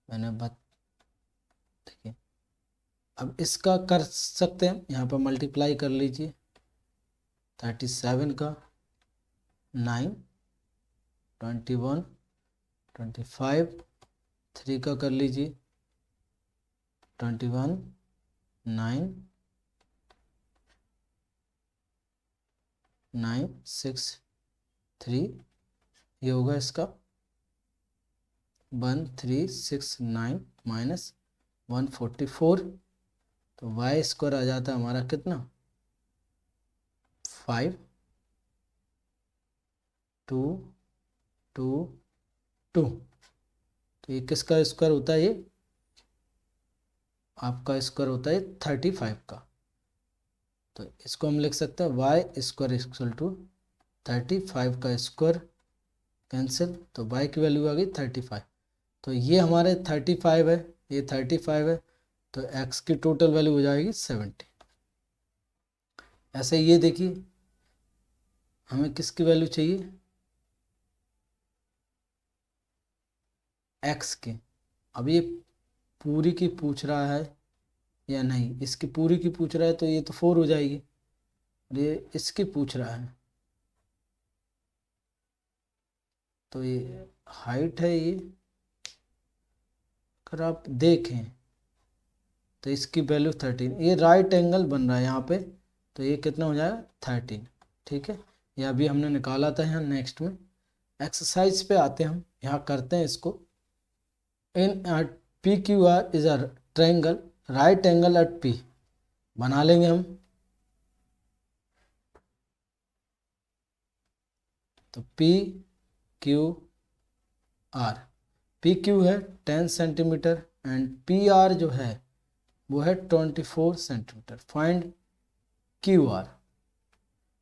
मैंने देखिए अब इसका कर सकते हैं, यहाँ पर मल्टीप्लाई कर लीजिए 37 का 9, 21, 25, 3 का कर लीजिए 21, 9, 9, 6, 3, ये होगा इसका 1369 माइनस 144, तो y स्क्वायर आ जाता है हमारा कितना 5, 2, 2, 2। तो ये किसका स्क्वायर होता है, ये आपका स्क्वायर होता है 35 का, तो इसको हम लिख सकते हैं y स्क्वायर इक्वल टू 35 का स्क्वायर, कैंसिल, तो y की वैल्यू आ गई 35। तो ये हमारे 35 है, ये 35 है, तो x की टोटल वैल्यू हो जाएगी 70। ऐसे ये देखिए हमें किसकी वैल्यू चाहिए, x की। अब ये पूरी की पूछ रहा है या नहीं, इसकी पूरी की पूछ रहा है तो ये तो 4 हो जाएगी, और ये इसकी पूछ रहा है, तो ये हाइट है, ये अगर आप देखें तो इसकी वैल्यू 13, ये राइट एंगल बन रहा है यहाँ पे, तो ये कितना हो जाएगा 13। ठीक है, ये अभी हमने निकाला था यहाँ। नेक्स्ट में एक्सरसाइज पे आते हैं हम, यहाँ करते हैं इसको। In P Q R is a triangle right angle at P बना लेंगे हम। तो P Q R, P Q है 10 सेंटीमीटर एंड पी आर जो है वो है 24 सेंटीमीटर। Find Q R.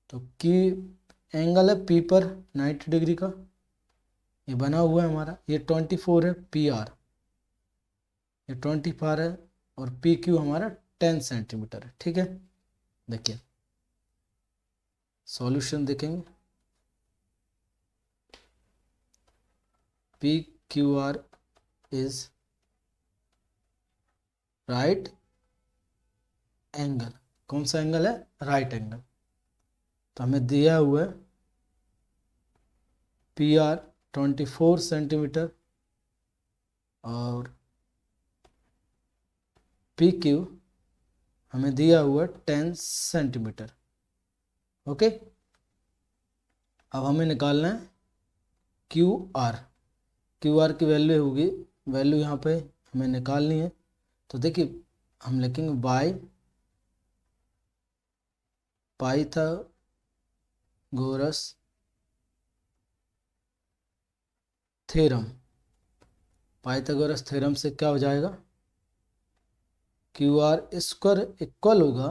तो क्यू एंगल है पी पर 90 डिग्री का, ये बना हुआ है हमारा, ये 24 है पी आर, ये 24 है और पी क्यू हमारा 10 सेंटीमीटर है। ठीक है, देखिए सॉल्यूशन देखेंगे। P Q R is right angle, कौन सा एंगल है? Right angle. तो हमें दिया हुआ है पी आर 24 सेंटीमीटर और पी क्यू हमें दिया हुआ 10 सेंटीमीटर। ओके, अब हमें निकालना है क्यू आर। क्यू आर की वैल्यू होगी, वैल्यू यहाँ पे हमें निकालनी है। तो देखिए हम लिखेंगे by Pythagoras theorem. Pythagoras theorem से क्या हो जाएगा? क्यू आर स्क्वायर इक्वल होगा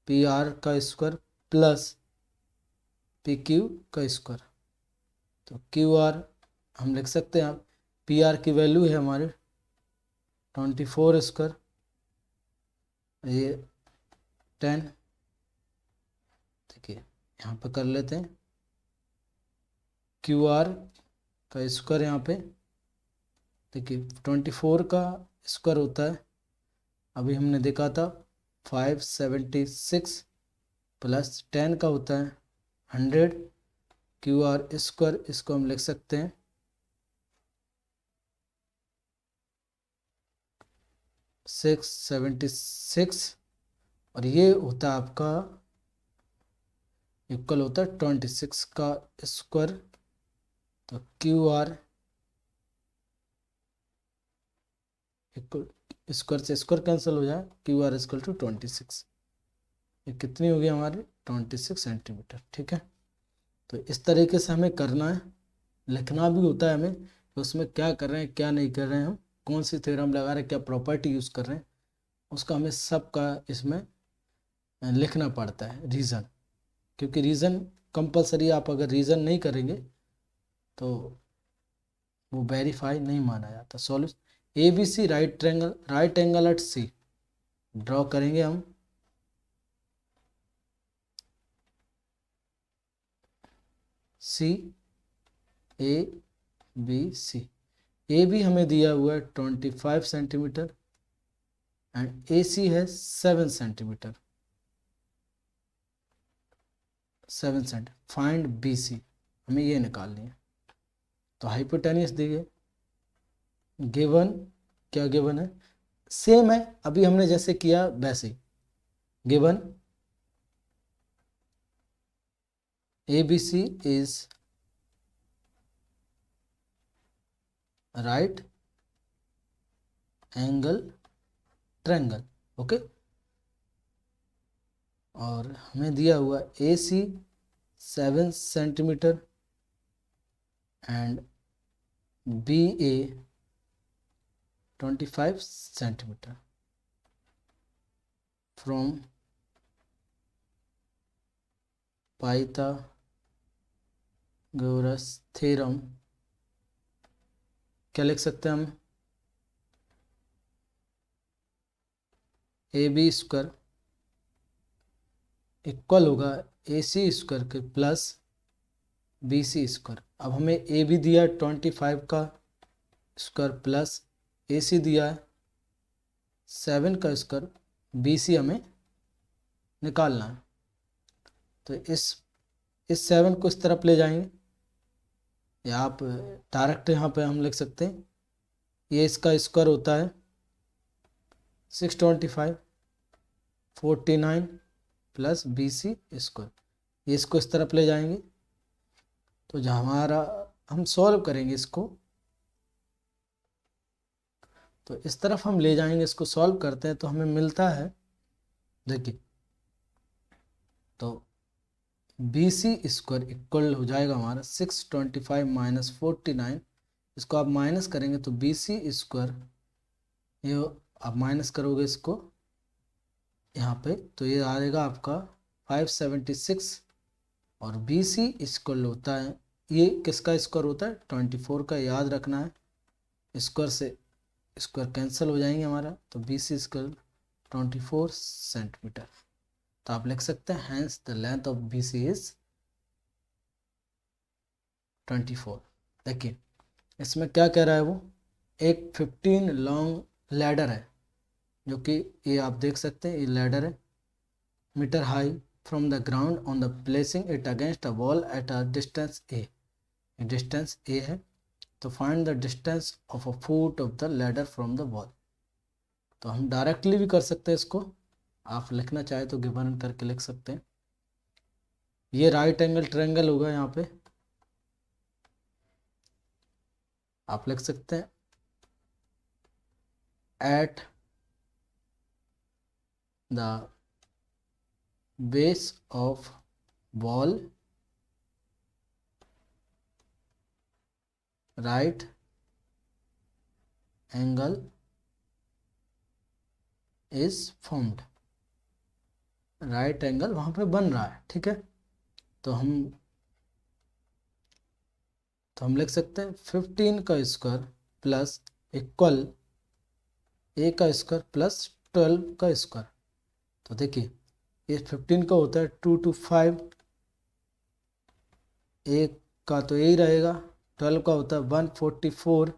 पी आर का स्क्वायर प्लस पी क्यू का स्क्वायर। तो क्यू आर हम लिख सकते हैं, पी आर की वैल्यू है हमारे 24 स्क्वायर, ये 10। देखिए यहाँ पे कर लेते हैं क्यू आर का स्क्वायर, यहाँ पे देखिए 24 का स्क्वायर होता है, अभी हमने देखा था 576 प्लस 10 का होता है 100। क्यू आर स्क्वायर इसको हम लिख सकते हैं 676 और ये होता है आपका इक्वल होता है 26 का स्क्वायर। तो क्यू आर इक्वल, स्क्वायर से स्क्वायर कैंसिल हो जाए, क्यू आर इक्वल टू 26। ये कितनी होगी हमारी 26 सेंटीमीटर। ठीक है, तो इस तरीके से हमें करना है, लिखना भी होता है हमें तो उसमें क्या कर रहे हैं क्या नहीं कर रहे हैं, हम कौन सी थ्योरम लगा रहे हैं, क्या प्रॉपर्टी यूज़ कर रहे हैं, उसका हमें सबका इसमें लिखना पड़ता है रीज़न। क्योंकि रीज़न कंपलसरी, आप अगर रीज़न नहीं करेंगे तो वो वेरीफाई नहीं माना जाता। Solution A B C right angle at C draw करेंगे हम। सी ए बी सी, ए बी हमें दिया हुआ है 25 सेंटीमीटर एंड ए सी है 7 centimetre, 7 cent. Find B C, हमें ये निकालनी है। तो हाइपोटेनियस दिए गिवन, क्या गिवन है? सेम है अभी हमने जैसे किया वैसे। Given A B C is right angle triangle. Okay, और हमें दिया हुआ A C 7 centimetre and B A 25 centimetre. From Pythagoras theorem क्या लिख सकते हैं हम? ए बी स्क्वायर इक्वल होगा ए सी स्क्वायर के प्लस बी सी स्क्वायर। अब हमें ए बी दिया 25 का स्क्वायर प्लस ए सी दिया है 7 का स्क्वायर, बी सी हमें निकालना है। तो इस 7 को इस तरफ ले जाएंगे, या आप डायरेक्ट यहाँ पे हम लिख सकते हैं, ये इसका स्क्वायर होता है 625 49 प्लस बी सी स्क्वायर, ये इसको इस तरफ ले जाएंगे। तो जहाँ हमारा हम सॉल्व करेंगे इसको, तो इस तरफ हम ले जाएंगे, इसको सॉल्व करते हैं तो हमें मिलता है, देखिए, तो बी सी स्क्वायर इक्वल हो जाएगा हमारा 625 माइनस 49। इसको आप माइनस करेंगे तो बी सी स्क्वायर, ये आप माइनस करोगे इसको यहाँ पे, तो ये आएगा आपका 576। और बी सी स्क्वायर होता है, ये किसका स्क्वायर होता है, 24 का, याद रखना है। स्क्वायर से स्क्वायर कैंसिल हो जाएंगे हमारा, तो बी सी स्क्वायर 24 सेंटीमीटर। तो आप लिख सकते हैं hence the length of B C is 24। देखिए इसमें क्या कह रहा है वो, एक 15 लॉन्ग लैडर है, जो कि ये आप देख सकते हैं, ये लैडर है metre high from the ground on the placing it against a wall at a distance A, distance A है। तो find the distance of a foot of the ladder from the wall. तो हम directly भी कर सकते हैं इसको, आप लिखना चाहे तो गिवन करके लिख सकते हैं। ये राइट एंगल ट्रायंगल होगा, यहाँ पे आप लिख सकते हैं at the base of wall right angle is formed, right angle वहाँ पे बन रहा है, ठीक है। तो हम लिख सकते हैं 15 का स्क्वायर प्लस इक्वल ए का स्क्वायर प्लस 12 का स्क्वायर। तो देखिए ये 15 का होता है 2 to 5, ए का तो यही रहेगा, 12 का होता है 144।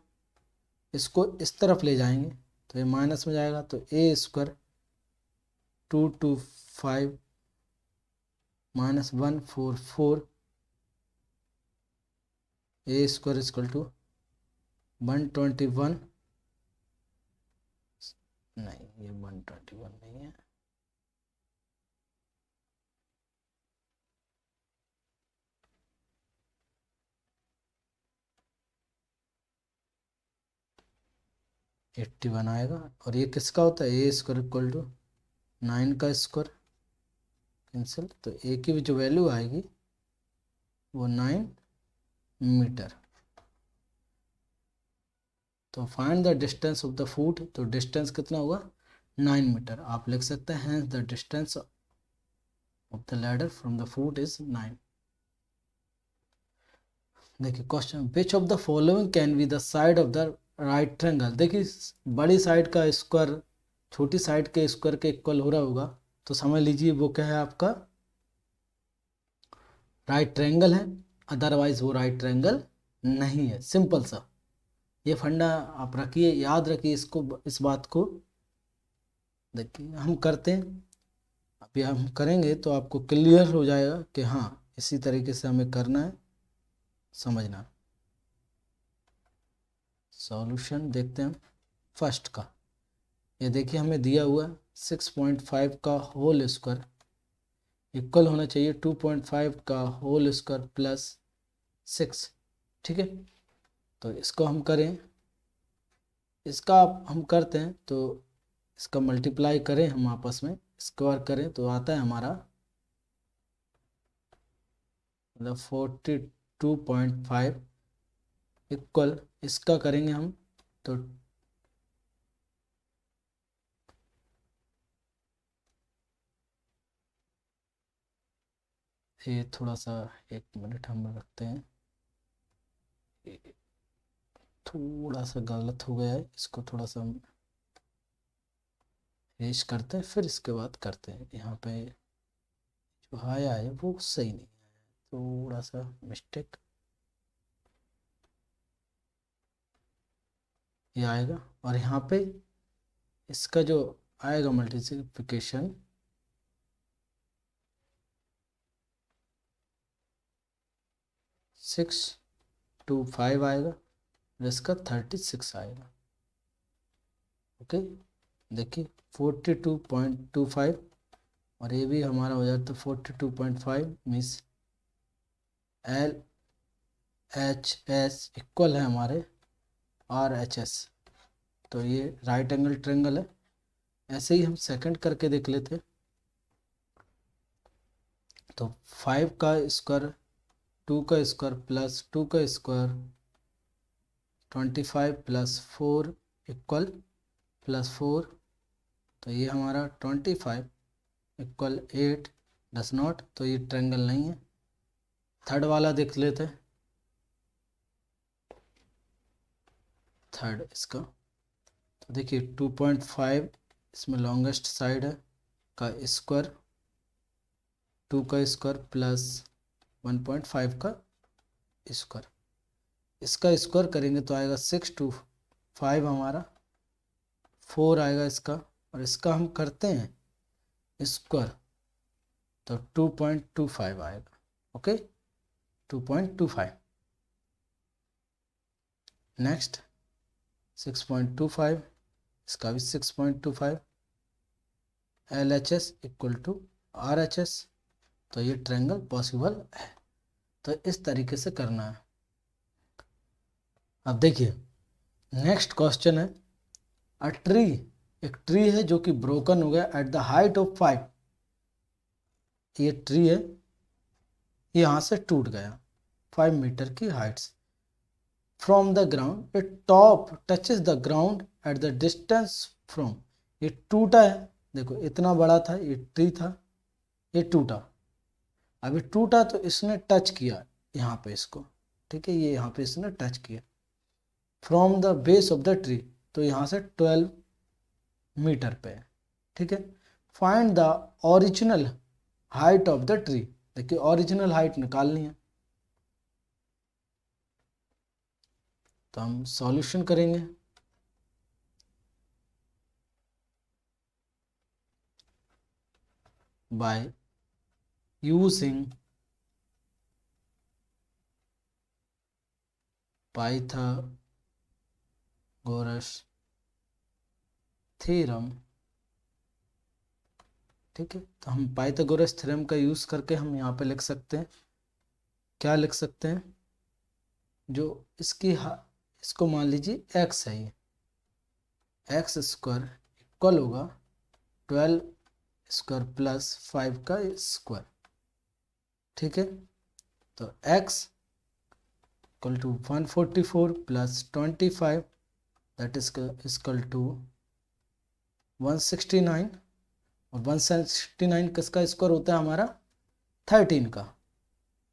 इसको इस तरफ ले जाएंगे तो ये माइनस में जाएगा, तो A square 2 to 5 minus 144, A square equal to 121, नहीं ये 121 नहीं है, एट्टी वन आएगा। और ये किसका होता है, ए स्क्वायर इक्वल टू 9 का स्क्वायर कैंसिल, तो ए की भी जो वैल्यू आएगी वो 9 मीटर। तो find the distance of the foot, तो डिस्टेंस कितना होगा 9 मीटर। आप लिख सकते हैं the distance of the ladder from the foot is 9। देखिए question, which of the following can be the side of the right triangle. देखिए बड़ी साइड का स्क्वायर छोटी साइड के स्क्वायर के इक्वल हो रहा होगा, तो समझ लीजिए वो क्या है, आपका राइट ट्रायंगल है, अदरवाइज वो राइट ट्रायंगल नहीं है। सिंपल सा ये फंडा आप रखिए, याद रखिए इसको, इस बात को। देखिए हम करते हैं, अभी हम करेंगे तो आपको क्लियर हो जाएगा कि हाँ इसी तरीके से हमें करना है, समझना। सॉल्यूशन देखते हैं फर्स्ट का। ये देखिए हमें दिया हुआ 6.5 का होल स्क्वायर इक्वल होना चाहिए 2.5 का होल स्क्वायर प्लस 6, ठीक है। तो इसको हम करें, इसका हम करते हैं तो इसका मल्टीप्लाई करें हम आपस में, स्क्वायर करें तो आता है हमारा मतलब 42.5 इक्वल, इसका करेंगे हम तो ये थोड़ा सा, एक मिनट हम रखते हैं, ये थोड़ा सा गलत हो गया है, इसको थोड़ा सा हम रेश करते हैं, फिर इसके बाद करते हैं। यहाँ पे जो आया है वो सही नहीं है, थोड़ा सा मिस्टेक ये आएगा। और यहाँ पे इसका जो आएगा मल्टीप्लिकेशन 625 आएगा और इसका 36 आएगा। ओके देखिए 42.25 और ये भी हमारा हो जाता है 42.5, means L H S equal है हमारे आर एच एस। तो ये राइट एंगल ट्रायंगल है। ऐसे ही हम सेकंड करके देख लेते। तो 5 का स्क्वायर 2 का स्क्वायर प्लस 2 का स्क्वायर 25 प्लस 4 इक्वल प्लस 4, तो ये हमारा 25 इक्वल 8 डस नॉट, तो ये ट्रायंगल नहीं है। थर्ड वाला देख लेते। थर्ड इसका, तो देखिए 2.5 इसमें लॉन्गेस्ट साइड है का स्क्वायर 2 का स्क्वायर प्लस 1.5 का स्क्वायर, इसका स्क्वायर करेंगे तो आएगा 6 2 5 हमारा 4 आएगा इसका, और इसका हम करते हैं स्क्वायर तो 2.25 आएगा। ओके 2.25। नेक्स्ट 6.25, इसका भी 6.25, LHS इक्वल टू RHS, तो ये ट्रायंगल पॉसिबल है। तो इस तरीके से करना है। अब देखिए नेक्स्ट क्वेश्चन है अ ट्री, एक ट्री है जो कि ब्रोकन हो गया एट द हाइट ऑफ 5, ये ट्री है यहाँ से टूट गया 5 मीटर की हाइट से। From the ground it top touches the ground at the distance from, ये टूटा है, देखो इतना बड़ा था ये ट्री था, ये टूटा, अभी टूटा तो इसने टच किया यहाँ पे इसको, ठीक है, ये यहाँ पे इसने टच किया। From the base of the tree, तो यहाँ से 12 मीटर पे है, ठीक है। Find the original height of the tree, देखिए ओरिजिनल हाइट निकालनी है, तो हम सॉल्यूशन करेंगे। बाय यूजिंग पाइथागोरस थ्योरम, ठीक है। तो हम पाइथागोरस थ्योरम का यूज करके हम यहाँ पे लिख सकते हैं, क्या लिख सकते हैं, जो इसको मान लीजिए x है, ये एक्स स्क्वायर इक्वल होगा 12 स्क्वायर प्लस 5 का स्क्वायर, ठीक है। तो x equal to 144 plus 25 that is equal to 169, और 169 किसका स्क्वायर होता है हमारा 13 का,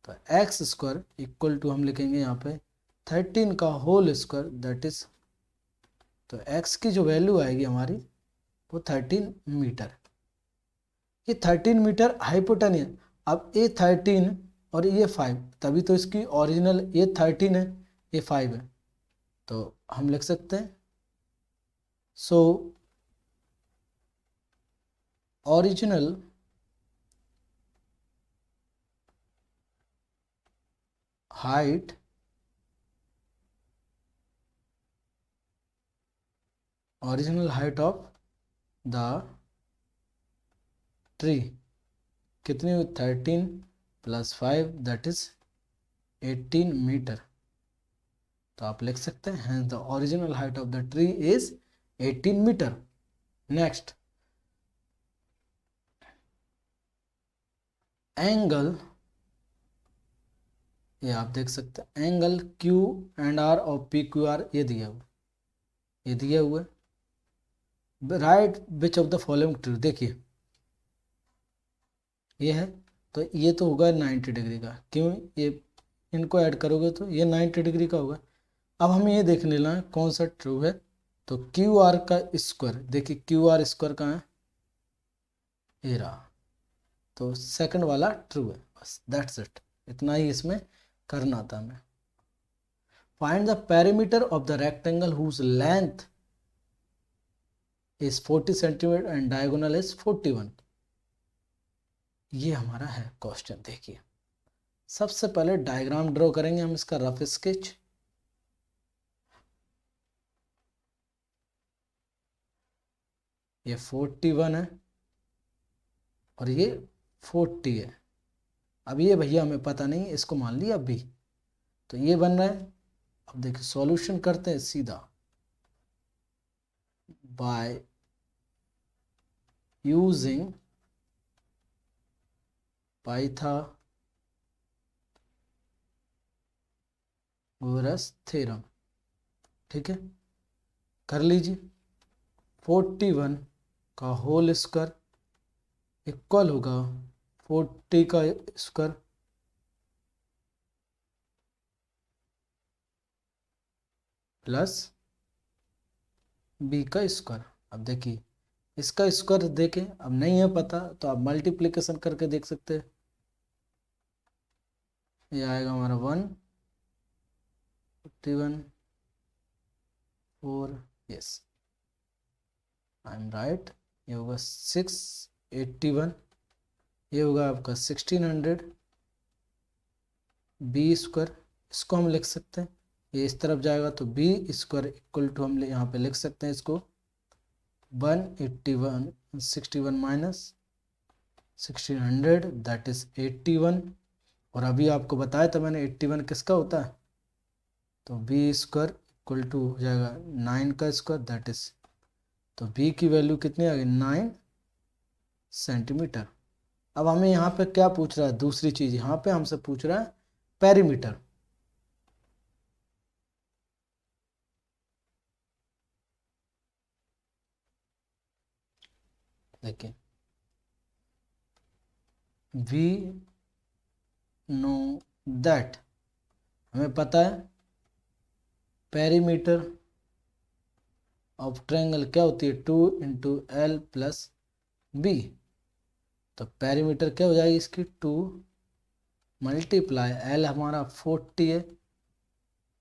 तो एक्स स्क्वायर इक्वल टू हम लिखेंगे यहाँ पे 13 का होल स्क्वायर दैट इज, तो x की जो वैल्यू आएगी हमारी वो 13 मीटर, ये 13 मीटर हाइपोटेन्यूस। अब ये 13 और ये 5, तभी तो इसकी ओरिजिनल ये 13 है ये 5 है, तो हम लिख सकते हैं so original height of the tree कितनी हुई 13 प्लस 5 दैट इज 18 मीटर, तो आप लिख सकते हैं the original height of the tree is 18 metre. Next angle, ये आप देख सकते हैं एंगल क्यू एंड आर और पी क्यू आर ये दिया हुआ, ये दिए हुए right which of the following true, देखिए ये है, तो ये तो होगा 90 डिग्री का, क्यों, ये इनको ऐड करोगे तो ये 90 डिग्री का होगा। अब हमें ये देख लेना है कौन सा ट्रू है, तो क्यू आर का स्क्वायर, देखिए क्यू आर स्क्वायर कहाँ है, ये रहा, तो सेकंड वाला ट्रू है, बस दैट्स इट, इतना ही इसमें करना था हमें। Find the perimeter of the rectangle whose length is 40 centimetre and diagonal is 41, ये हमारा है क्वेश्चन। देखिए सबसे पहले डायग्राम ड्रॉ करेंगे हम इसका रफ स्केच, ये 41 है और ये 40 है, अब ये भैया हमें पता नहीं है, इसको मान लिया अभी, तो ये बन रहा है। अब देखिए सॉल्यूशन करते हैं सीधा, बाय यूजिंग पाइथागोरस थ्योरम। ठीक है, कर लीजिए। 41 का होल स्क्वायर इक्वल होगा 40 का स्क्वायर प्लस बी का स्क्वायर। अब देखिए इसका स्क्वायर देखें, अब नहीं है पता तो आप मल्टीप्लिकेशन करके देख सकते हैं। ये आएगा हमारा 151 4, यस आई एम राइट। ये होगा 681, ये होगा आपका 1600 बी स्क्वायर। इसको हम लिख सकते हैं, ये इस तरफ जाएगा तो बी स्क्वायर इक्वल टू हम यहाँ पे लिख सकते हैं इसको 181 61 माइनस 1600 दैट इज 81। और अभी आपको बताया था मैंने 81 किसका होता है, तो बी स्क्वायर इक्वल टू हो जाएगा 9 का स्क्वायर दैट इज, तो बी की वैल्यू कितनी आ गई 9 सेंटीमीटर। अब हमें यहाँ पे क्या पूछ रहा है, दूसरी चीज यहाँ पे हमसे पूछ रहा है पेरीमीटर। देखिए वी नो दैट, हमें पता है पेरीमीटर ऑफ ट्रायंगल क्या होती है 2 इंटू एल प्लस बी। तो पेरीमीटर क्या हो जाएगी इसकी 2 मल्टीप्लाई एल हमारा 40 है,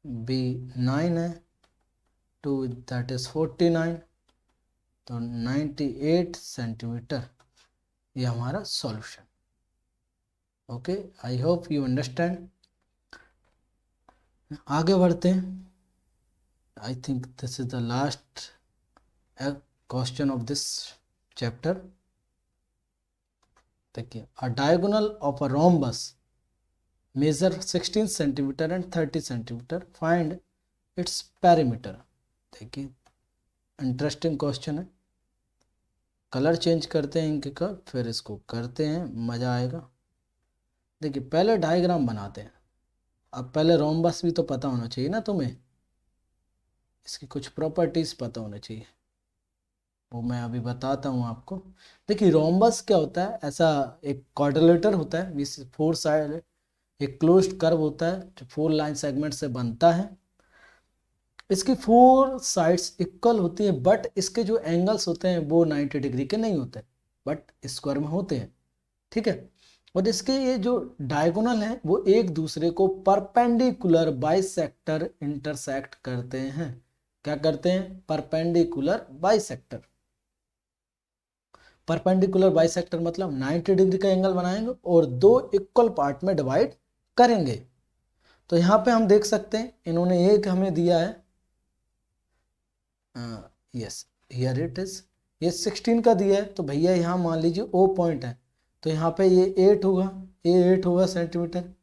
बी 9 है, 2 दैट इज 49, तो 98 सेंटीमीटर। ये हमारा solution. Okay, I hope you understand. आगे बढ़ते हैं। I think this is the last question of this chapter. देखिए a diagonal of a rhombus measure 16 centimetre and 30 centimetre, find its perimeter. देखिए interesting question है। Colour change करते हैं इनके का, फिर इसको करते हैं, मज़ा आएगा। देखिए पहले डायग्राम बनाते हैं। अब पहले रोम्बस भी तो पता होना चाहिए ना तुम्हें, इसकी कुछ प्रॉपर्टीज पता होना चाहिए, वो मैं अभी बताता हूँ आपको। देखिए रोम्बस क्या होता है, ऐसा एक क्वाड्रिलेटर होता है, बीच 4 साइड एक क्लोज्ड कर्व होता है जो 4 लाइन सेगमेंट से बनता है। इसकी 4 साइड्स इक्वल होती हैं, बट इसके जो एंगल्स होते हैं वो 90 डिग्री के नहीं होते, बट स्क्वायर में होते हैं। ठीक है, और इसके ये जो डायगोनल है वो एक दूसरे को परपेंडिकुलर बाइसेक्टर इंटरसेक्ट करते हैं। क्या करते हैं, परपेंडिकुलर बाइसेक्टर। परपेंडिकुलर बाइसेक्टर मतलब 90 डिग्री का एंगल बनाएंगे और 2 इक्वल पार्ट में डिवाइड करेंगे। तो यहाँ पे हम देख सकते हैं इन्होंने एक हमें दिया है, यस हियर इट इज, ये 16 का दिया है, तो भैया यहाँ मान लीजिए ओ पॉइंट है, तो यहाँ पे ये 8 होगा, ये 8 होगा सेंटीमीटर,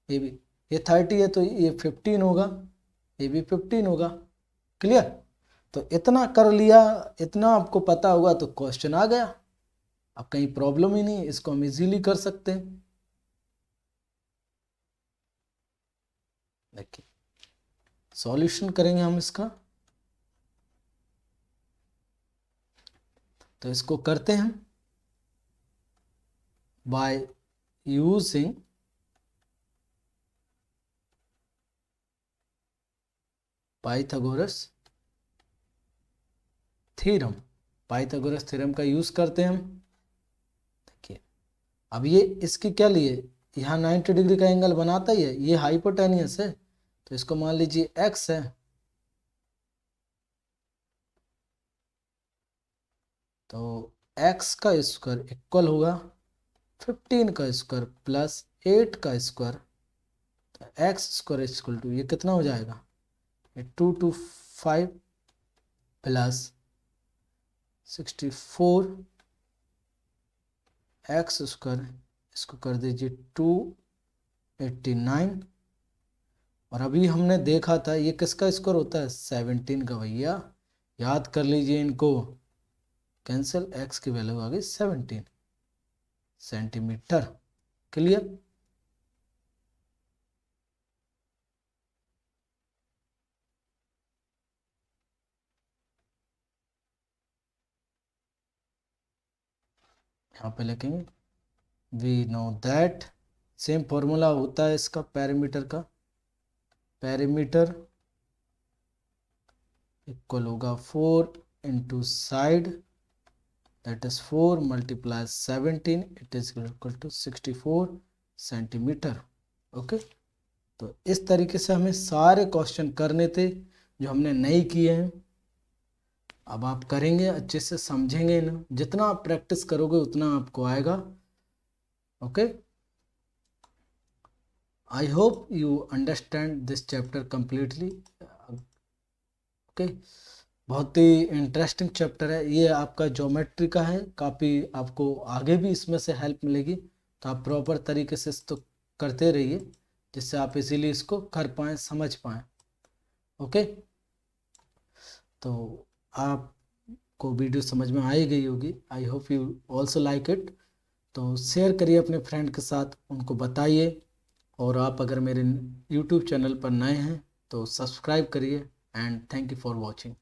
ये भी, ये 30 है तो ये 15 होगा, ये भी 15 होगा। क्लियर, तो इतना कर लिया, इतना आपको पता होगा तो क्वेश्चन आ गया। अब कहीं प्रॉब्लम ही नहीं, इसको हम इजीली कर सकते हैं। देखिए सॉल्यूशन करेंगे हम इसका, तो इसको करते हैं by using Pythagoras theorem. Pythagoras theorem का यूज करते हैं हम। देखिए अब ये इसकी क्या लिए, यहाँ 90 डिग्री का एंगल बनाता ही है, ये हाइपोटेनियस है, तो इसको मान लीजिए x है, तो x का स्क्वायर इक्वल होगा 15 का स्क्वायर प्लस 8 का स्क्वायर, तो एक्स स्क्वायर इक्वल टू ये कितना हो जाएगा, ये 225 प्लस 64 एक्स स्क्वायर, इसको कर दीजिए 289। और अभी हमने देखा था ये किसका स्क्वायर होता है 17 का भैया, याद कर लीजिए इनको, कैंसिल, x की वैल्यू आ गई 17 सेंटीमीटर। क्लियर? यहाँ पे लिखेंगे we know that, same formula होता है इसका पेरीमीटर का, पेरीमीटर इक्वल होगा 4 into side, that is 4 multiply 17, it is equal to 64 centimetre. Okay, तो इस तरीके से हमें सारे क्वेश्चन करने थे जो हमने नहीं किए हैं। अब आप करेंगे, अच्छे से समझेंगे ना, जितना आप प्रैक्टिस करोगे उतना आपको आएगा। Okay, I hope you understand this chapter completely. Okay, बहुत ही इंटरेस्टिंग चैप्टर है ये, आपका ज्योमेट्री का है, काफ़ी आपको आगे भी इसमें से हेल्प मिलेगी। तो आप प्रॉपर तरीके से इसको करते रहिए, जिससे आप इजीली इसको कर पाएँ, समझ पाएँ। ओके, तो आपको वीडियो समझ में आ ही गई होगी, आई hope you also like it. तो शेयर करिए अपने फ्रेंड के साथ, उनको बताइए। और आप अगर मेरे यूट्यूब चैनल पर नए हैं तो सब्सक्राइब करिए, and thank you for watching.